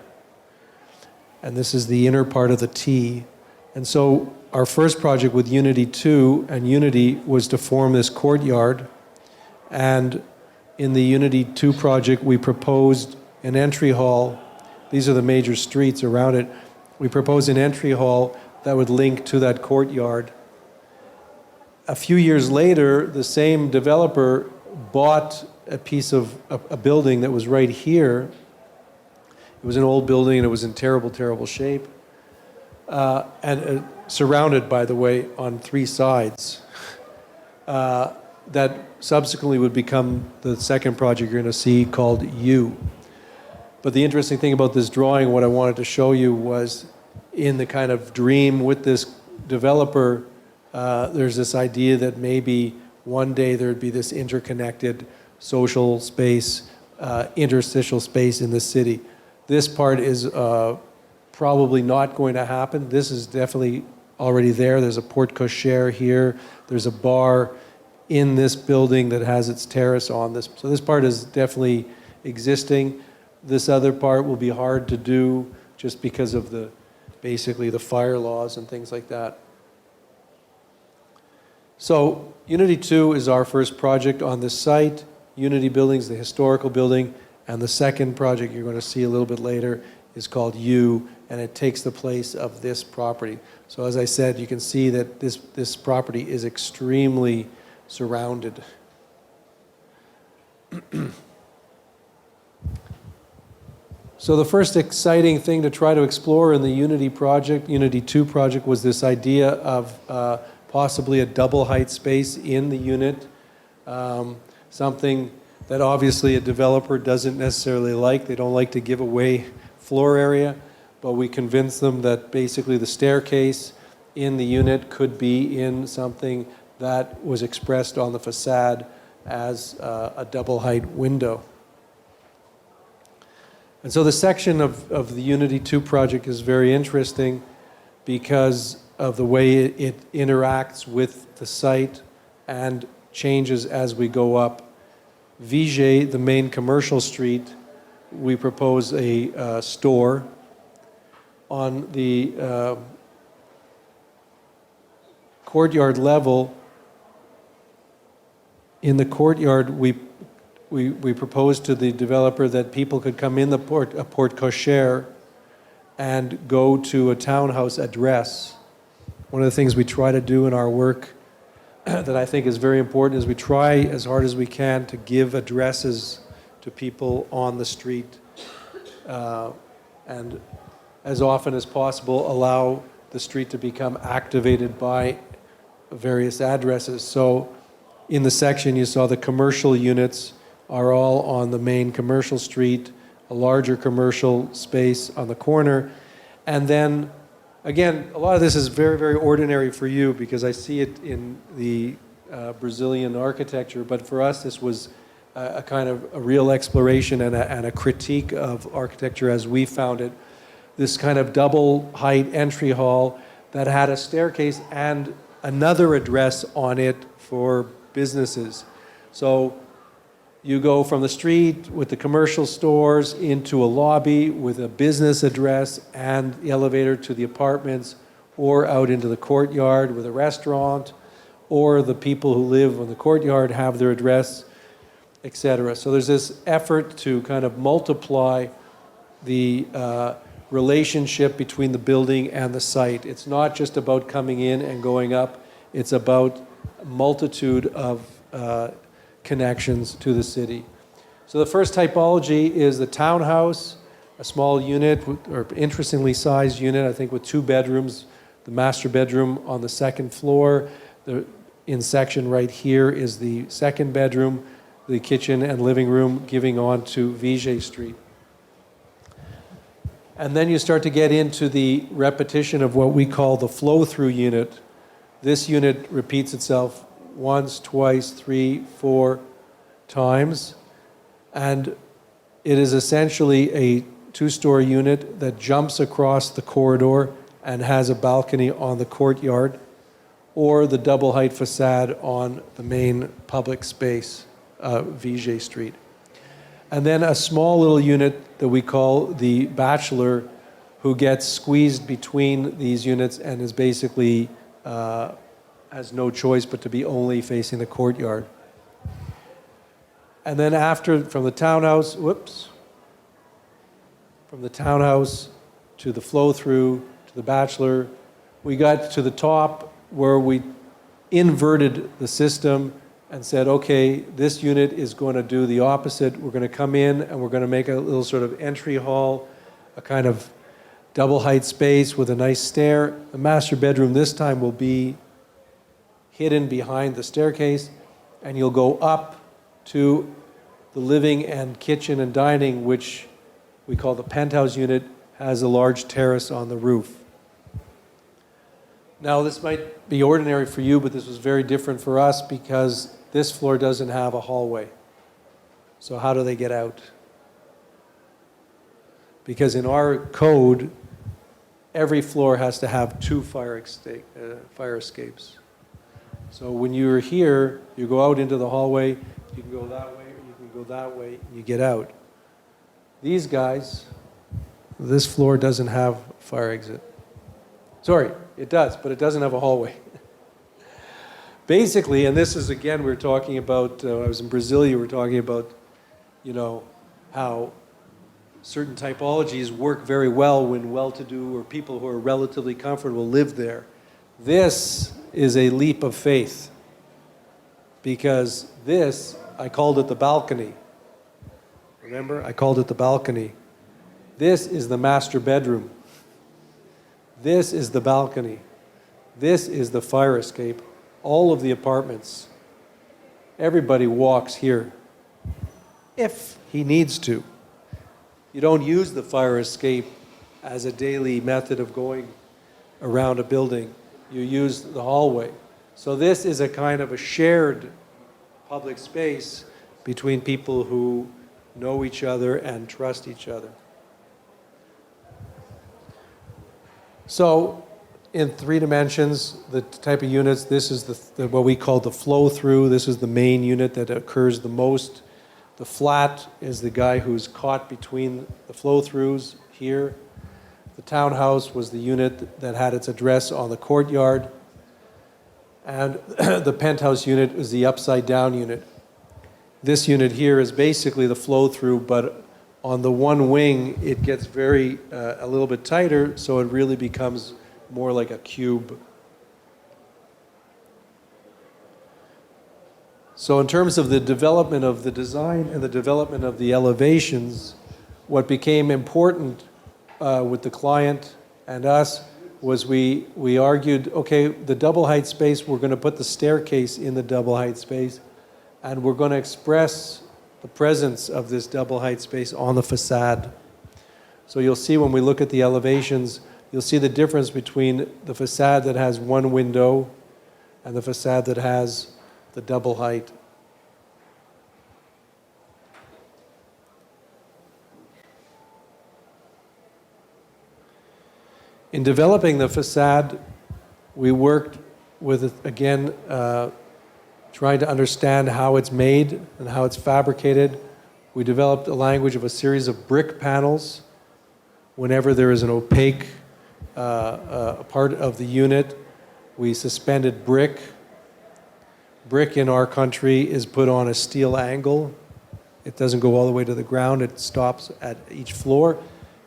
And this is the inner part of the T. And so our first project with Unity 2 and Unity was to form this courtyard. And in the Unity 2 project, we proposed an entry hall. These are the major streets around it. We proposed an entry hall that would link to that courtyard. A few years later, the same developer bought a piece of a building that was right here. It was an old building and it was in terrible shape. And surrounded, by the way, on three sides. That subsequently would become the second project you're going to see called U. But the interesting thing about this drawing, what I wanted to show you was in the kind of dream with this developer, there's this idea that maybe one day there'd be this interconnected social space, interstitial space in the city. This part is probably not going to happen. This is definitely already there. There's a porte cochere here. There's a bar in this building that has its terrace on this. So this part is definitely existing. This other part will be hard to do just because of basically the fire laws and things like that. So Unity 2 is our first project on this site. Unity Buildings, the historical building, and the second project you're going to see a little bit later is called U, and it takes the place of this property. So as I said, you can see that this property is extremely surrounded. So the first exciting thing to try to explore in the Unity project, Unity 2 project, was this idea of possibly a double height space in the unit, something that obviously a developer doesn't necessarily like. They don't like to give away floor area, but we convinced them that basically the staircase in the unit could be in something that was expressed on the facade as a double height window. And so the section of the Unity 2 project is very interesting because of the way it interacts with the site and changes as we go up. Viger, the main commercial street, we propose a store. On the courtyard level, in the courtyard, we proposed to the developer that people could come in a porte cochere and go to a townhouse address. One of the things we try to do in our work that I think is very important is we try as hard as we can to give addresses to people on the street, and as often as possible allow the street to become activated by various addresses. So in the section you saw the commercial units are all on the main commercial street, a larger commercial space on the corner, and then again, a lot of this is very ordinary for you because I see it in the Brazilian architecture, but for us this was a kind of a real exploration and a critique of architecture as we found it. This kind of double height entry hall that had a staircase and another address on it for businesses. So you go from the street with the commercial stores into a lobby with a business address and the elevator to the apartments, or out into the courtyard with a restaurant, or the people who live in the courtyard have their address, etc. So there's this effort to kind of multiply the relationship between the building and the site. It's not just about coming in and going up, it's about a multitude of connections to the city. So the first typology is the townhouse, a small unit, or interestingly sized unit, I think with 2 bedrooms, the master bedroom on the 2nd floor. In section right here is the 2nd bedroom, the kitchen and living room giving on to Viger Street. And then you start to get into the repetition of what we call the flow-through unit. This unit repeats itself once, twice, 3, 4 times. And it is essentially a 2-story unit that jumps across the corridor and has a balcony on the courtyard, or the double height facade on the main public space, Viger Street. And then a small little unit that we call the bachelor, who gets squeezed between these units and is basically has no choice but to be only facing the courtyard. And then after, from the townhouse, from the townhouse to the flow-through to the bachelor, we got to the top where we inverted the system and said, okay, this unit is going to do the opposite. We're going to come in and we're going to make a little sort of entry hall, a kind of double height space with a nice stair. The master bedroom this time will be hidden behind the staircase, and you'll go up to the living and kitchen and dining, which we call the penthouse unit, has a large terrace on the roof. Now, this might be ordinary for you, but this was very different for us because this floor doesn't have a hallway. So how do they get out? Because in our code, every floor has to have 2 fire escapes. So when you're here, you go out into the hallway, you can go that way, or you can go that way, and you get out. These guys, this floor doesn't have a fire exit. Sorry, it does, but it doesn't have a hallway. Basically, and this is, again, we're talking about, I was in Brazil, you were talking about, you know, how certain typologies work very well when well-to-do or people who are relatively comfortable live there. This is a leap of faith, because this, I called it the balcony. Remember, I called it the balcony. This is the master bedroom. This is the balcony. This is the fire escape. All of the apartments. Everybody walks here, if he needs to. You don't use the fire escape as a daily method of going around a building. You use the hallway. So this is a kind of a shared public space between people who know each other and trust each other. So in 3 dimensions, the type of units, this is what we call the flow-through. This is the main unit that occurs the most. The flat is the guy who's caught between the flow-throughs here. The townhouse was the unit that had its address on the courtyard. And the penthouse unit is the upside-down unit. This unit here is basically the flow-through, but on the one wing, it gets very, a little bit tighter, so it really becomes more like a cube. So in terms of the development of the design and the development of the elevations, what became important with the client and us was we argued, okay, the double height space, we're going to put the staircase in the double height space, and we're going to express the presence of this double height space on the facade. So you'll see when we look at the elevations, you'll see the difference between the facade that has one window and the facade that has the double height. In developing the facade, we worked with, again, trying to understand how it's made and how it's fabricated. We developed a language of a series of brick panels. Whenever there is an opaque part of the unit, we suspended brick. Brick in our country is put on a steel angle. It doesn't go all the way to the ground. It stops at each floor.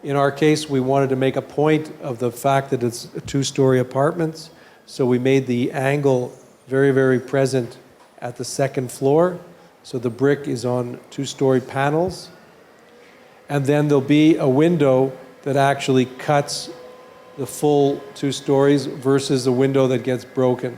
In our case, we wanted to make a point of the fact that it's two-story apartments, so we made the angle very, very present at the second floor. So the brick is on two-story panels. And then there'll be a window that actually cuts the full 2 stories versus a window that gets broken.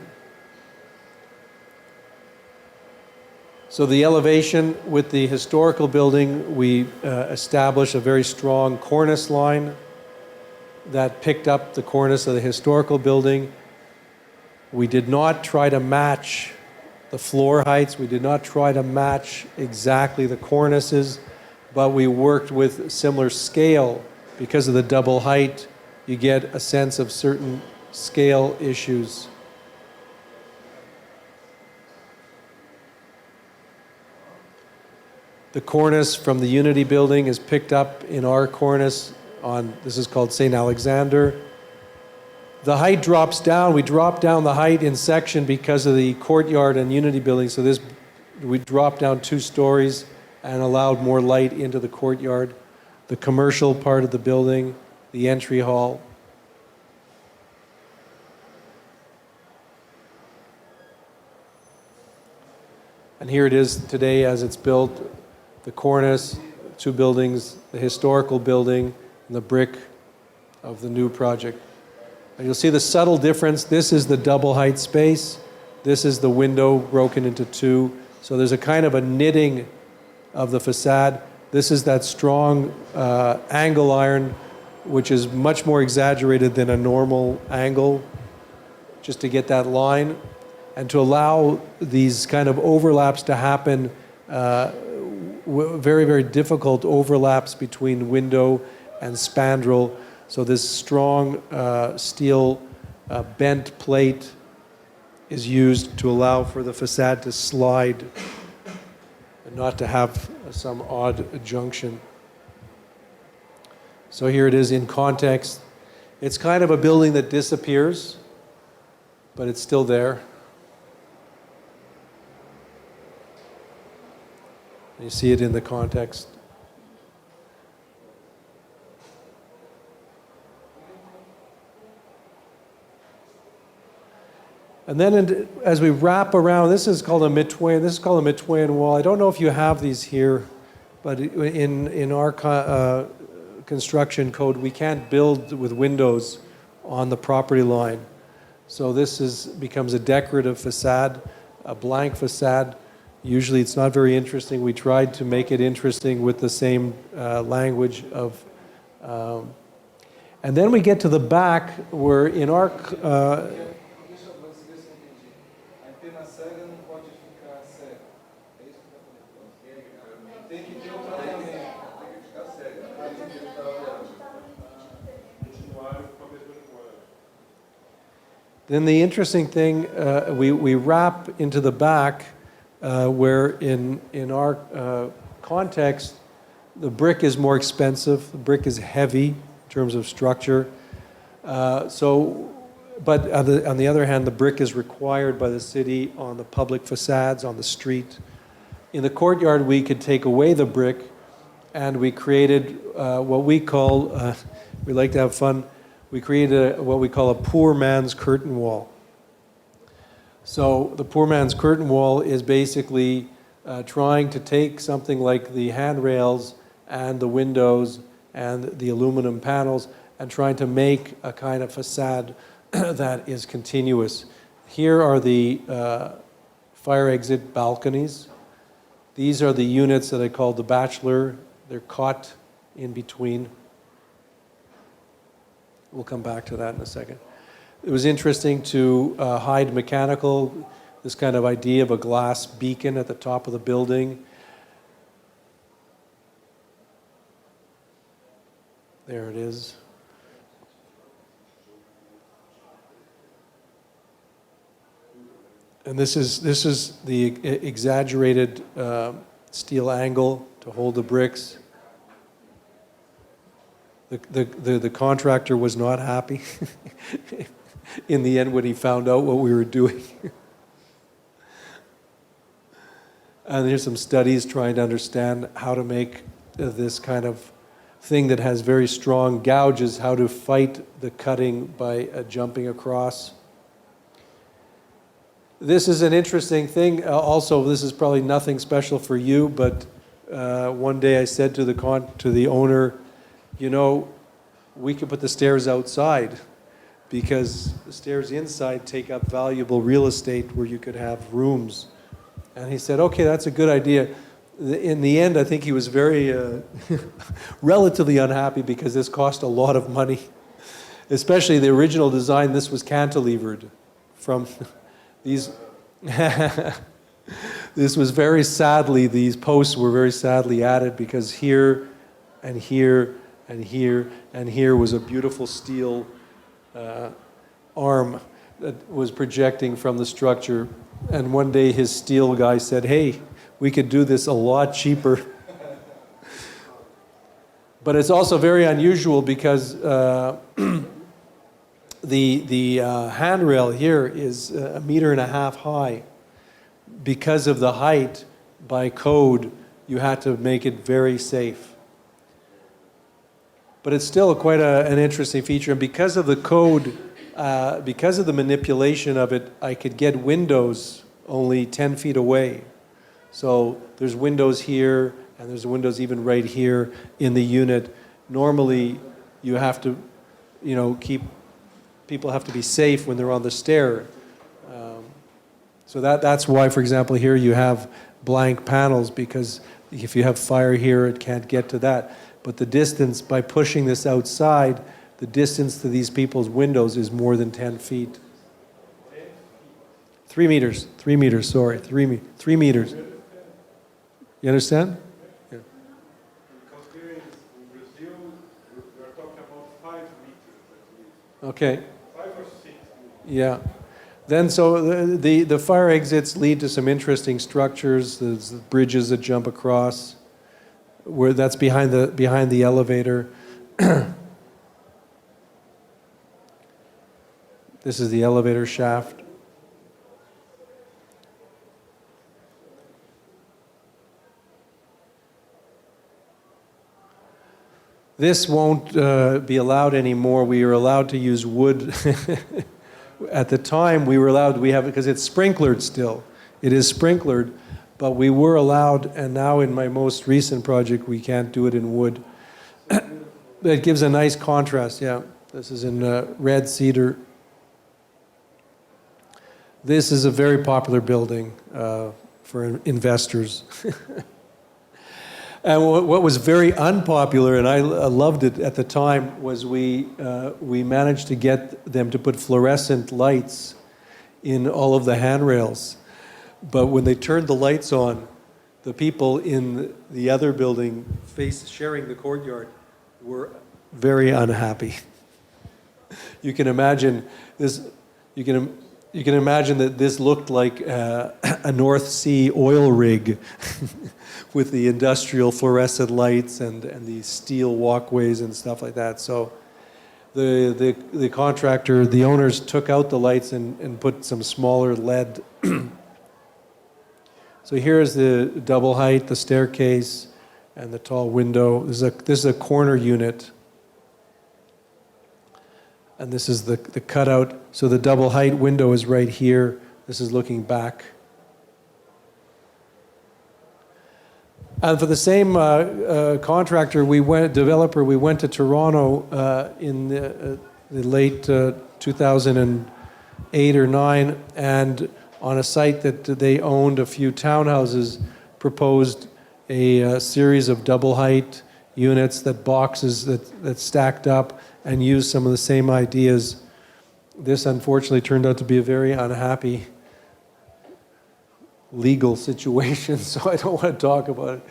So the elevation with the historical building, we established a very strong cornice line that picked up the cornice of the historical building. We did not try to match the floor heights. We did not try to match exactly the cornices, but we worked with similar scale. Because of the double height, you get a sense of certain scale issues. The cornice from the Unity building is picked up in our cornice on, this is called St. Alexander. The height drops down. We drop down the height in section because of the courtyard and Unity building. So this, we dropped down 2 stories and allowed more light into the courtyard. The commercial part of the building, the entry hall. And here it is today as it's built. The cornice, 2 buildings, the historical building, and the brick of the new project. And you'll see the subtle difference. This is the double height space. This is the window broken into 2. So there's a kind of a knitting of the facade. This is that strong angle iron, which is much more exaggerated than a normal angle, just to get that line. And to allow these kind of overlaps to happen, very, very difficult overlaps between window and spandrel. So this strong steel bent plate is used to allow for the facade to slide and not to have some odd junction. So here it is in context. It's kind of a building that disappears, but it's still there. You see it in the context. And then as we wrap around, this is called a mitoyen. This is called a mitoyen wall. I don't know if you have these here, but in our construction code, we can't build with windows on the property line. So this becomes a decorative facade, a blank facade. Usually it's not very interesting. We tried to make it interesting with the same language of... and then we get to the back where in our... Then the interesting thing, we wrap into the back where in our context, the brick is more expensive. The brick is heavy in terms of structure. But on the other hand, the brick is required by the city on the public facades, on the street. In the courtyard, we could take away the brick, and we created what we call, we like to have fun, we created what we call a poor man's curtain wall. So the poor man's curtain wall is basically trying to take something like the handrails and the windows and the aluminum panels and trying to make a kind of facade that is continuous. Here are the fire exit balconies. These are the units that I call the bachelor. They're caught in between. We'll come back to that in a second. It was interesting to hide mechanical, this kind of idea of a glass beacon at the top of the building. There it is. And this is the exaggerated steel angle to hold the bricks. The contractor was not happy in the end when he found out what we were doing. And there's some studies trying to understand how to make this kind of thing that has very strong gouges, how to fight the cutting by jumping across. This is an interesting thing. Also, this is probably nothing special for you, but one day I said to the owner, you know, we could put the stairs outside because the stairs inside take up valuable real estate where you could have rooms. And he said, okay, that's a good idea. In the end, I think he was very relatively unhappy because this cost a lot of money. Especially the original design, this was cantilevered from these. This was very sadly, these posts were very sadly added because here and here and here and here was a beautiful steel arm that was projecting from the structure. And one day his steel guy said, hey, we could do this a lot cheaper. But it's also very unusual because the handrail here is 1.5 meters high. Because of the height, by code, you had to make it very safe. But it's still quite an interesting feature. And because of the code, because of the manipulation of it, I could get windows only 10 feet away. So there's windows here, and there's windows even right here in the unit. Normally, you have to, people have to be safe when they're on the stair. So that's why, for example, here you have blank panels, because if you have fire here, it can't get to that. But the distance, by pushing this outside, the distance to these people's windows is more than 10 feet. 3 meters, 3 meters, sorry, 3 meters. You understand? Yeah. Because here in Brazil, we are talking about 5 meters at least. Okay. 5 or 6 meters. Yeah. Then, so the fire exits lead to some interesting structures. There's the bridges that jump across, where that's behind the elevator. This is the elevator shaft. This won't be allowed anymore. We are allowed to use wood. At the time, we were allowed, because it's sprinklered still. It is sprinklered, but we were allowed, and now in my most recent project, we can't do it in wood. It gives a nice contrast, yeah. This is in red cedar. This is a very popular building for investors. And what was very unpopular, and I loved it at the time, was we managed to get them to put fluorescent lights in all of the handrails. But when they turned the lights on, the people in the other building sharing the courtyard were very unhappy. You can imagine this. You can imagine that this looked like a North Sea oil rig with the industrial fluorescent lights and the steel walkways and stuff like that. So the contractor, the owners took out the lights and put some smaller LED. So here's the double height, the staircase, and the tall window. This is a corner unit. And this is the cutout. So the double height window is right here. This is looking back. And for the same contractor, developer, we went to Toronto in the late 2008 or 9, and on a site that they owned, a few townhouses, proposed a series of double height units, boxes that stacked up and used some of the same ideas. This unfortunately turned out to be a very unhappy legal situation, so I don't want to talk about it.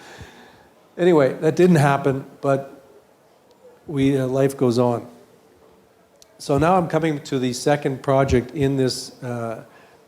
Anyway, that didn't happen, but life goes on. So now I'm coming to the second project in this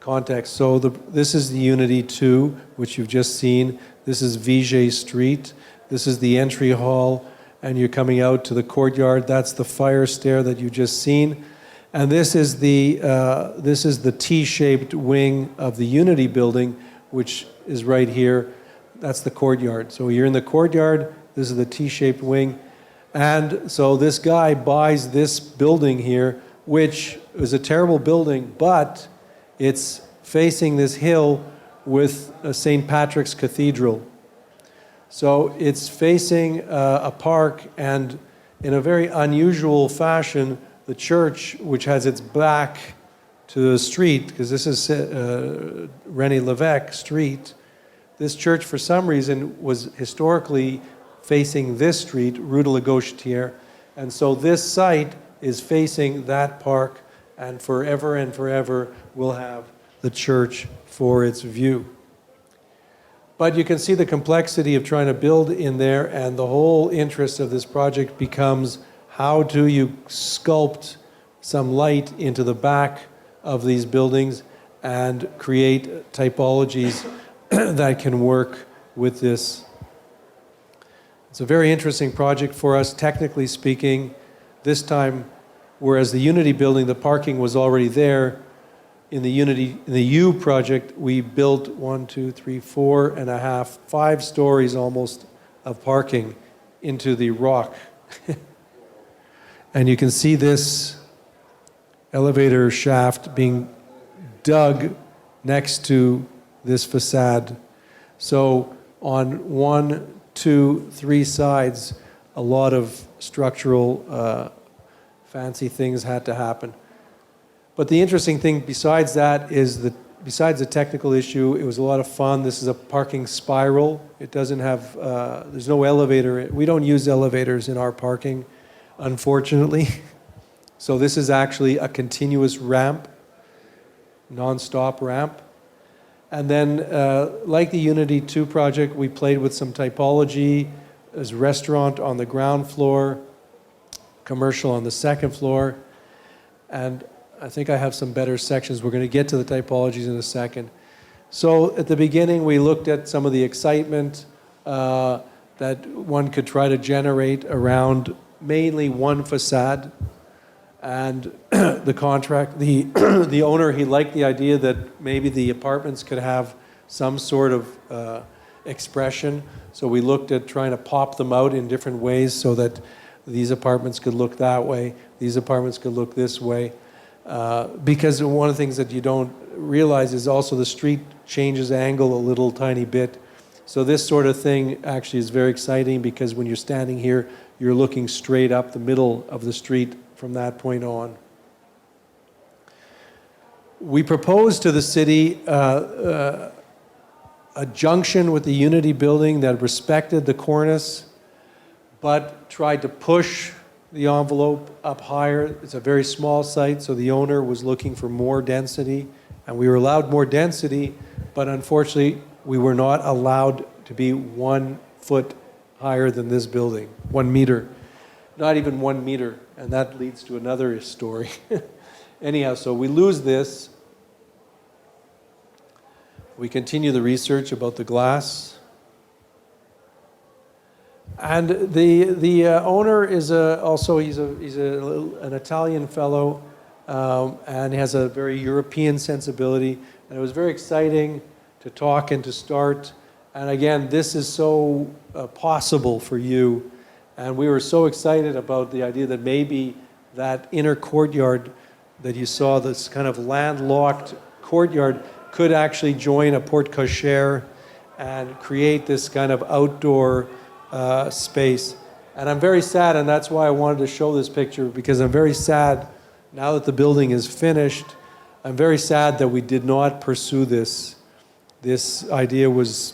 context. So this is the Unity 2, which you've just seen. This is Viger Street. This is the entry hall, and you're coming out to the courtyard. That's the fire stair that you've just seen. And this is the T-shaped wing of the Unity building, which is right here. That's the courtyard. So you're in the courtyard. This is the T-shaped wing. And so this guy buys this building here, which is a terrible building, but it's facing this hill with St. Patrick's Cathedral. So it's facing a park, and in a very unusual fashion, the church, which has its back to the street, because this is René Lévesque Street, this church for some reason was historically facing this street, Rue de la Gauchetière, and so this site is facing that park, and forever will have the church for its view. But you can see the complexity of trying to build in there, and the whole interest of this project becomes how do you sculpt some light into the back of these buildings and create typologies that can work with this. It's a very interesting project for us, technically speaking. This time, whereas the Unity building, the parking was already there, in the U project, we built 5 stories almost of parking into the rock. And you can see this elevator shaft being dug next to this facade. So on 1, 2, 3 sides, a lot of structural fancy things had to happen. But the interesting thing besides that is that besides the technical issue, it was a lot of fun. This is a parking spiral. It doesn't have, there's no elevator. We don't use elevators in our parking, unfortunately. So this is actually a continuous ramp, non-stop ramp. And then, like the Unity 2 project, we played with some typology. There's a restaurant on the ground floor, commercial on the second floor, and I think I have some better sections. We're going to get to the typologies in a second. So at the beginning, we looked at some of the excitement that one could try to generate around mainly one facade. And the owner, he liked the idea that maybe the apartments could have some sort of expression. So we looked at trying to pop them out in different ways so that these apartments could look that way, these apartments could look this way. Because one of the things that you don't realize is also the street changes angle a little tiny bit. So this sort of thing actually is very exciting because when you're standing here, you're looking straight up the middle of the street from that point on. We proposed to the city a junction with the Unity building that respected the cornice, but tried to push the envelope up higher. It's a very small site, so the owner was looking for more density, and we were allowed more density, but unfortunately, we were not allowed to be 1 foot higher than this building, 1 meter. Not even 1 meter, and that leads to another story. Anyhow, so we lose this. We continue the research about the glass. And the owner is an Italian fellow, and has a very European sensibility. And it was very exciting to talk and to start. And again, this is so possible for you. And we were so excited about the idea that maybe that inner courtyard that you saw, this kind of landlocked courtyard, could actually join a porte cochere and create this kind of outdoor space. And I'm very sad, and that's why I wanted to show this picture, because I'm very sad now that the building is finished. I'm very sad that we did not pursue this. This idea was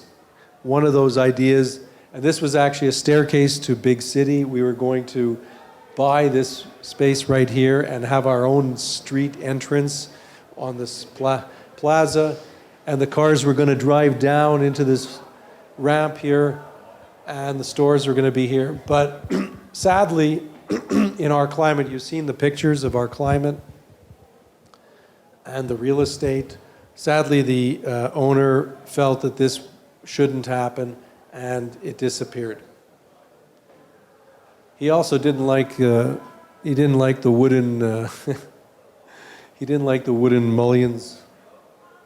one of those ideas, and this was actually a staircase to Big City. We were going to buy this space right here and have our own street entrance on this plaza, and the cars were going to drive down into this ramp here, and the stores are going to be here. But sadly, in our climate, you've seen the pictures of our climate and the real estate. Sadly, the owner felt that this shouldn't happen, and it disappeared. He also didn't like the wooden he didn't like the wooden mullions,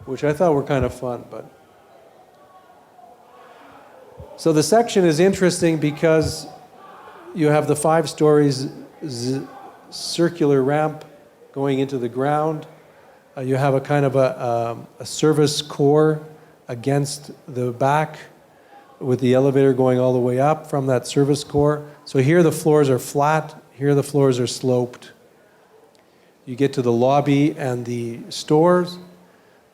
which I thought were kind of fun. But so the section is interesting because you have the 5 stories circular ramp going into the ground. You have a kind of a service core against the back with the elevator going all the way up from that service core. So here the floors are flat, here the floors are sloped. You get to the lobby and the stores.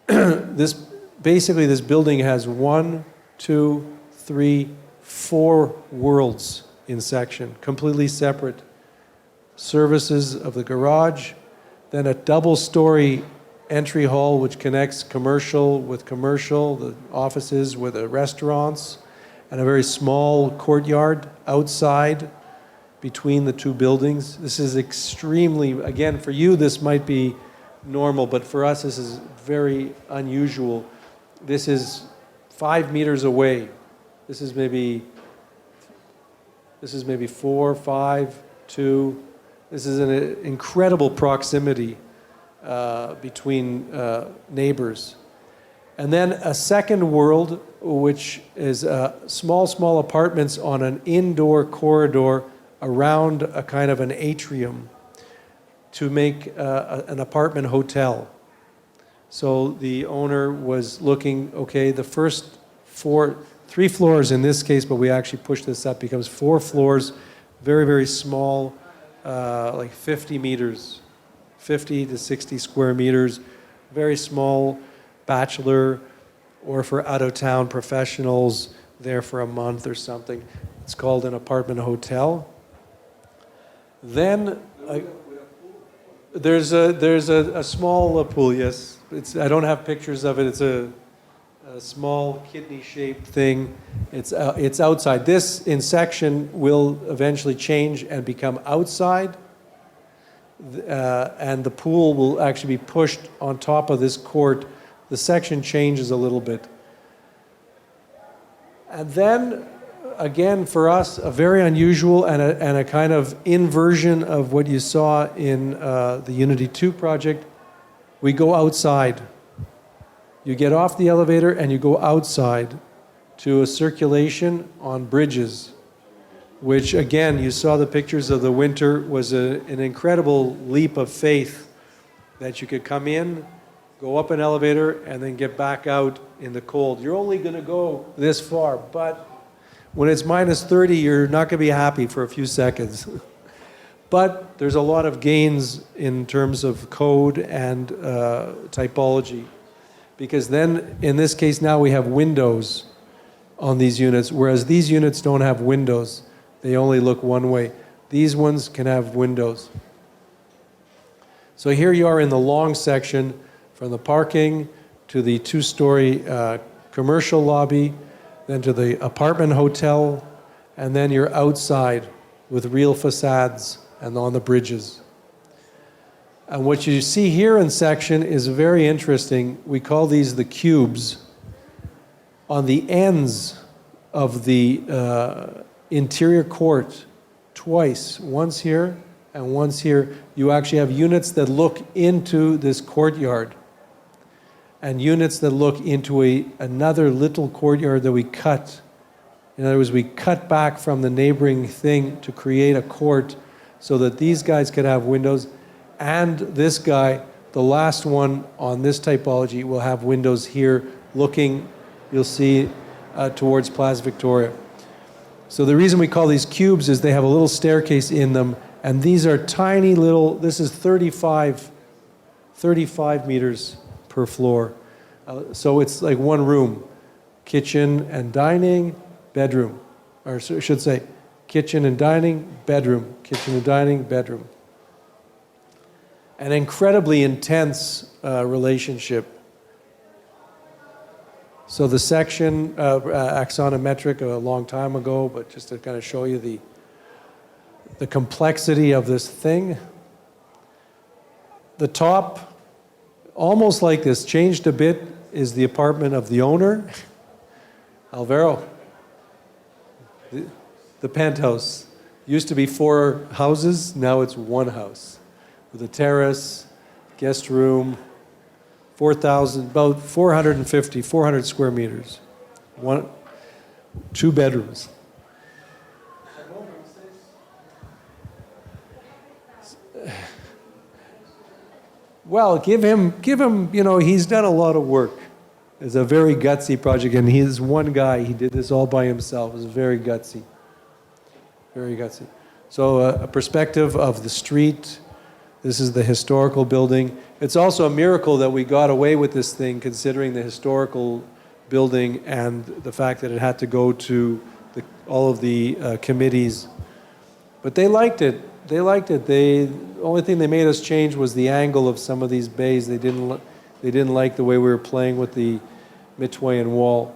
This building has 1, 2, 3, 4 worlds in section, completely separate. Services of the garage, then a double-story entry hall which connects commercial with commercial, the offices with the restaurants, and a very small courtyard outside between the 2 buildings. This is extremely, again, for you this might be normal, but for us this is very unusual. This is 5 meters away. This is maybe 4, 5, 2. This is an incredible proximity between neighbors. And then a second world, which is small apartments on an indoor corridor around a kind of an atrium to make an apartment hotel. So the owner was looking, okay, the first 3 floors in this case, but we actually pushed this up, becomes 4 floors, very, very small, like 50 meters, 50 to 60 square meters, very small, bachelor, or for out-of-town professionals there for a month or something. It's called an apartment hotel. Then there's a small pool, yes. I don't have pictures of it. It's a small kidney-shaped thing. It's outside. This in section will eventually change and become outside, and the pool will actually be pushed on top of this court. The section changes a little bit. And then, again, for us, a very unusual and a kind of inversion of what you saw in the Unity 2 project. We go outside. You get off the elevator and you go outside to a circulation on bridges, which, again, you saw the pictures of the winter, was an incredible leap of faith that you could come in, go up an elevator, and then get back out in the cold. You're only going to go this far, but when it's minus 30, you're not going to be happy for a few seconds. But there's a lot of gains in terms of code and typology. Because then, in this case now, we have windows on these units, whereas these units don't have windows. They only look one way. These ones can have windows. So here you are in the long section, from the parking to the 2-story commercial lobby, then to the apartment hotel, and then you're outside with real facades and on the bridges. And what you see here in section is very interesting. We call these the cubes. On the ends of the interior court, twice, once here and once here, you actually have units that look into this courtyard and units that look into another little courtyard that we cut. In other words, we cut back from the neighboring thing to create a court so that these guys could have windows. And this guy, the last one on this typology, will have windows here looking, you'll see, towards Place Victoria. So the reason we call these cubes is they have a little staircase in them, and these are tiny little, this is 35 meters per floor. So it's like one room, kitchen and dining, bedroom. Or I should say, kitchen and dining, bedroom, kitchen and dining, bedroom. An incredibly intense relationship. So the section, axonometric a long time ago, but just to kind of show you the complexity of this thing. The top almost like this, changed a bit, is the apartment of the owner, Alvaro. The penthouse. Used to be 4 houses, now it's 1 house. With a terrace, guest room, 4,000, about 450, 400 square meters. 2 bedrooms. Well, give him, you know, he's done a lot of work. It's a very gutsy project, and he's one guy. He did this all by himself. It was very gutsy. Very gutsy. So a perspective of the street. This is the historical building. It's also a miracle that we got away with this thing, considering the historical building and the fact that it had to go to all of the committees. But they liked it. They liked it. The only thing they made us change was the angle of some of these bays. They didn't like the way we were playing with the Mitoyen wall.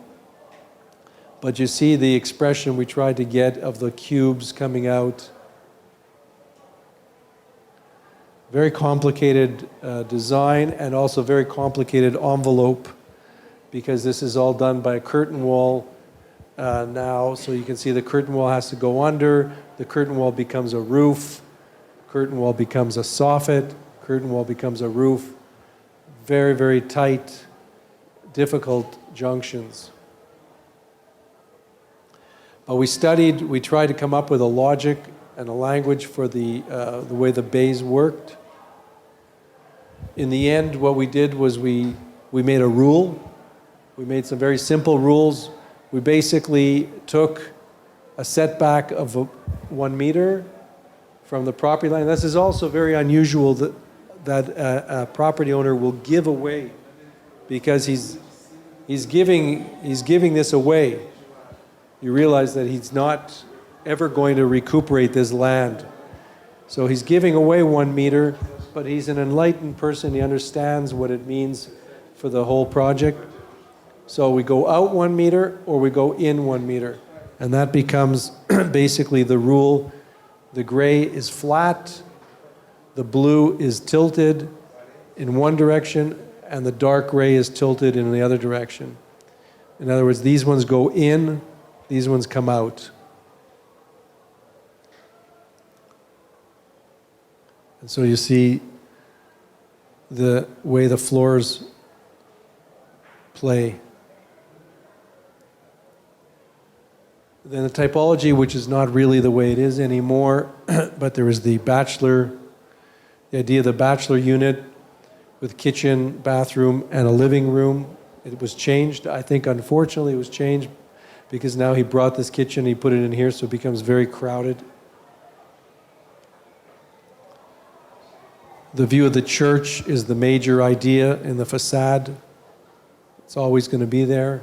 But you see the expression we tried to get of the cubes coming out. Very complicated design, and also very complicated envelope, because this is all done by a curtain wall now. So you can see the curtain wall has to go under. The curtain wall becomes a roof. Curtain wall becomes a soffit. Curtain wall becomes a roof. Very, very tight, difficult junctions. But we tried to come up with a logic and a language for the way the bays worked. In the end, what we did was we made a rule. We made some very simple rules. We basically took a setback of 1 meter from the property line. This is also very unusual that a property owner will give away, because he's giving this away. You realize that he's not ever going to recuperate this land. So he's giving away 1 meter, but he's an enlightened person. He understands what it means for the whole project. So we go out 1 meter or we go in 1 meter. And that becomes basically the rule. The gray is flat, the blue is tilted in one direction, and the dark gray is tilted in the other direction. In other words, these ones go in, these ones come out. And so you see the way the floors play. Then the typology, which is not really the way it is anymore, but there is the idea of the bachelor unit with kitchen, bathroom, and a living room. It was changed. I think, unfortunately, it was changed because now he brought this kitchen, he put it in here, so it becomes very crowded. The view of the church is the major idea in the facade. It's always going to be there.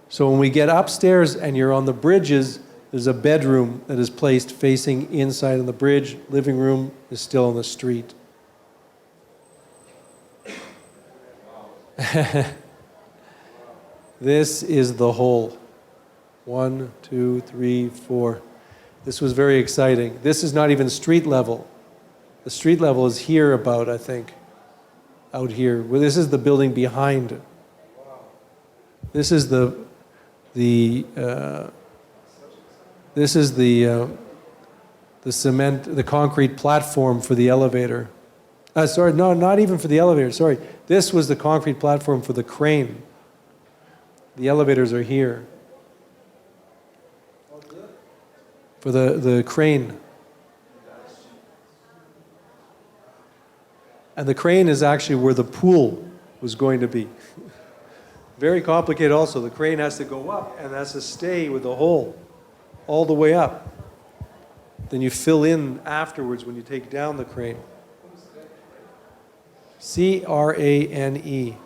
So when we get upstairs and you're on the bridges, there's a bedroom that is placed facing inside on the bridge. Living room is still on the street. This is the whole. 1, 2, 3, 4. This was very exciting. This is not even street level. The street level is here about, I think, out here. Well, this is the building behind it. This is the cement, the concrete platform for the elevator. Sorry, no, not even for the elevator, sorry. This was the concrete platform for the crane. The elevators are here. For the crane. And the crane is actually where the pool was going to be. Very complicated also. The crane has to go up and has to stay with the hole all the way up. Then you fill in afterwards when you take down the crane. C-R-A-N-E.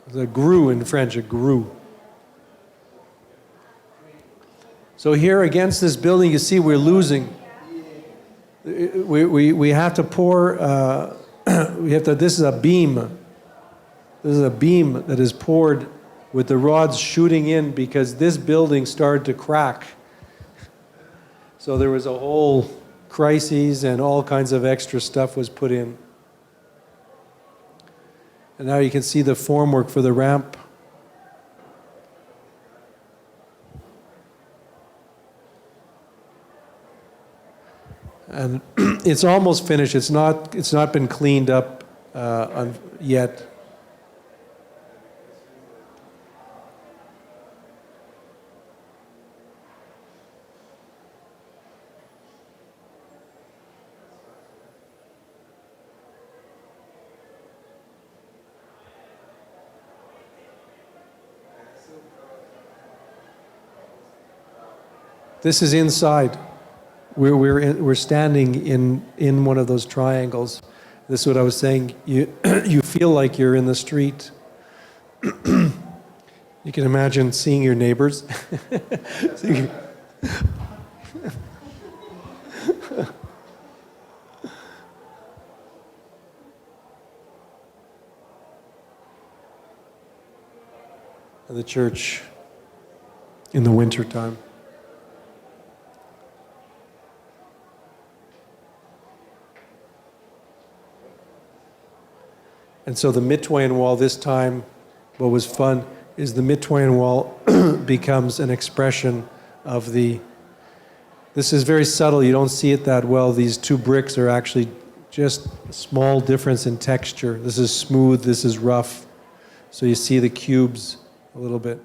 The grue in French, a grue. So here against this building, you see we're losing. We have to pour... this is a beam. This is a beam that is poured with the rods shooting in because this building started to crack. So there was a whole crises and all kinds of extra stuff was put in. And now you can see the formwork for the ramp. And it's almost finished. It's not been cleaned up yet. This is inside. We're standing in one of those triangles. This is what I was saying. You feel like you're in the street. You can imagine seeing your neighbors. The church in the winter time. And so the mitoyen wall this time, what was fun, is the mitoyen wall becomes an expression of the... This is very subtle, you don't see it that well. These two bricks are actually just a small difference in texture. This is smooth, this is rough. So you see the cubes a little bit.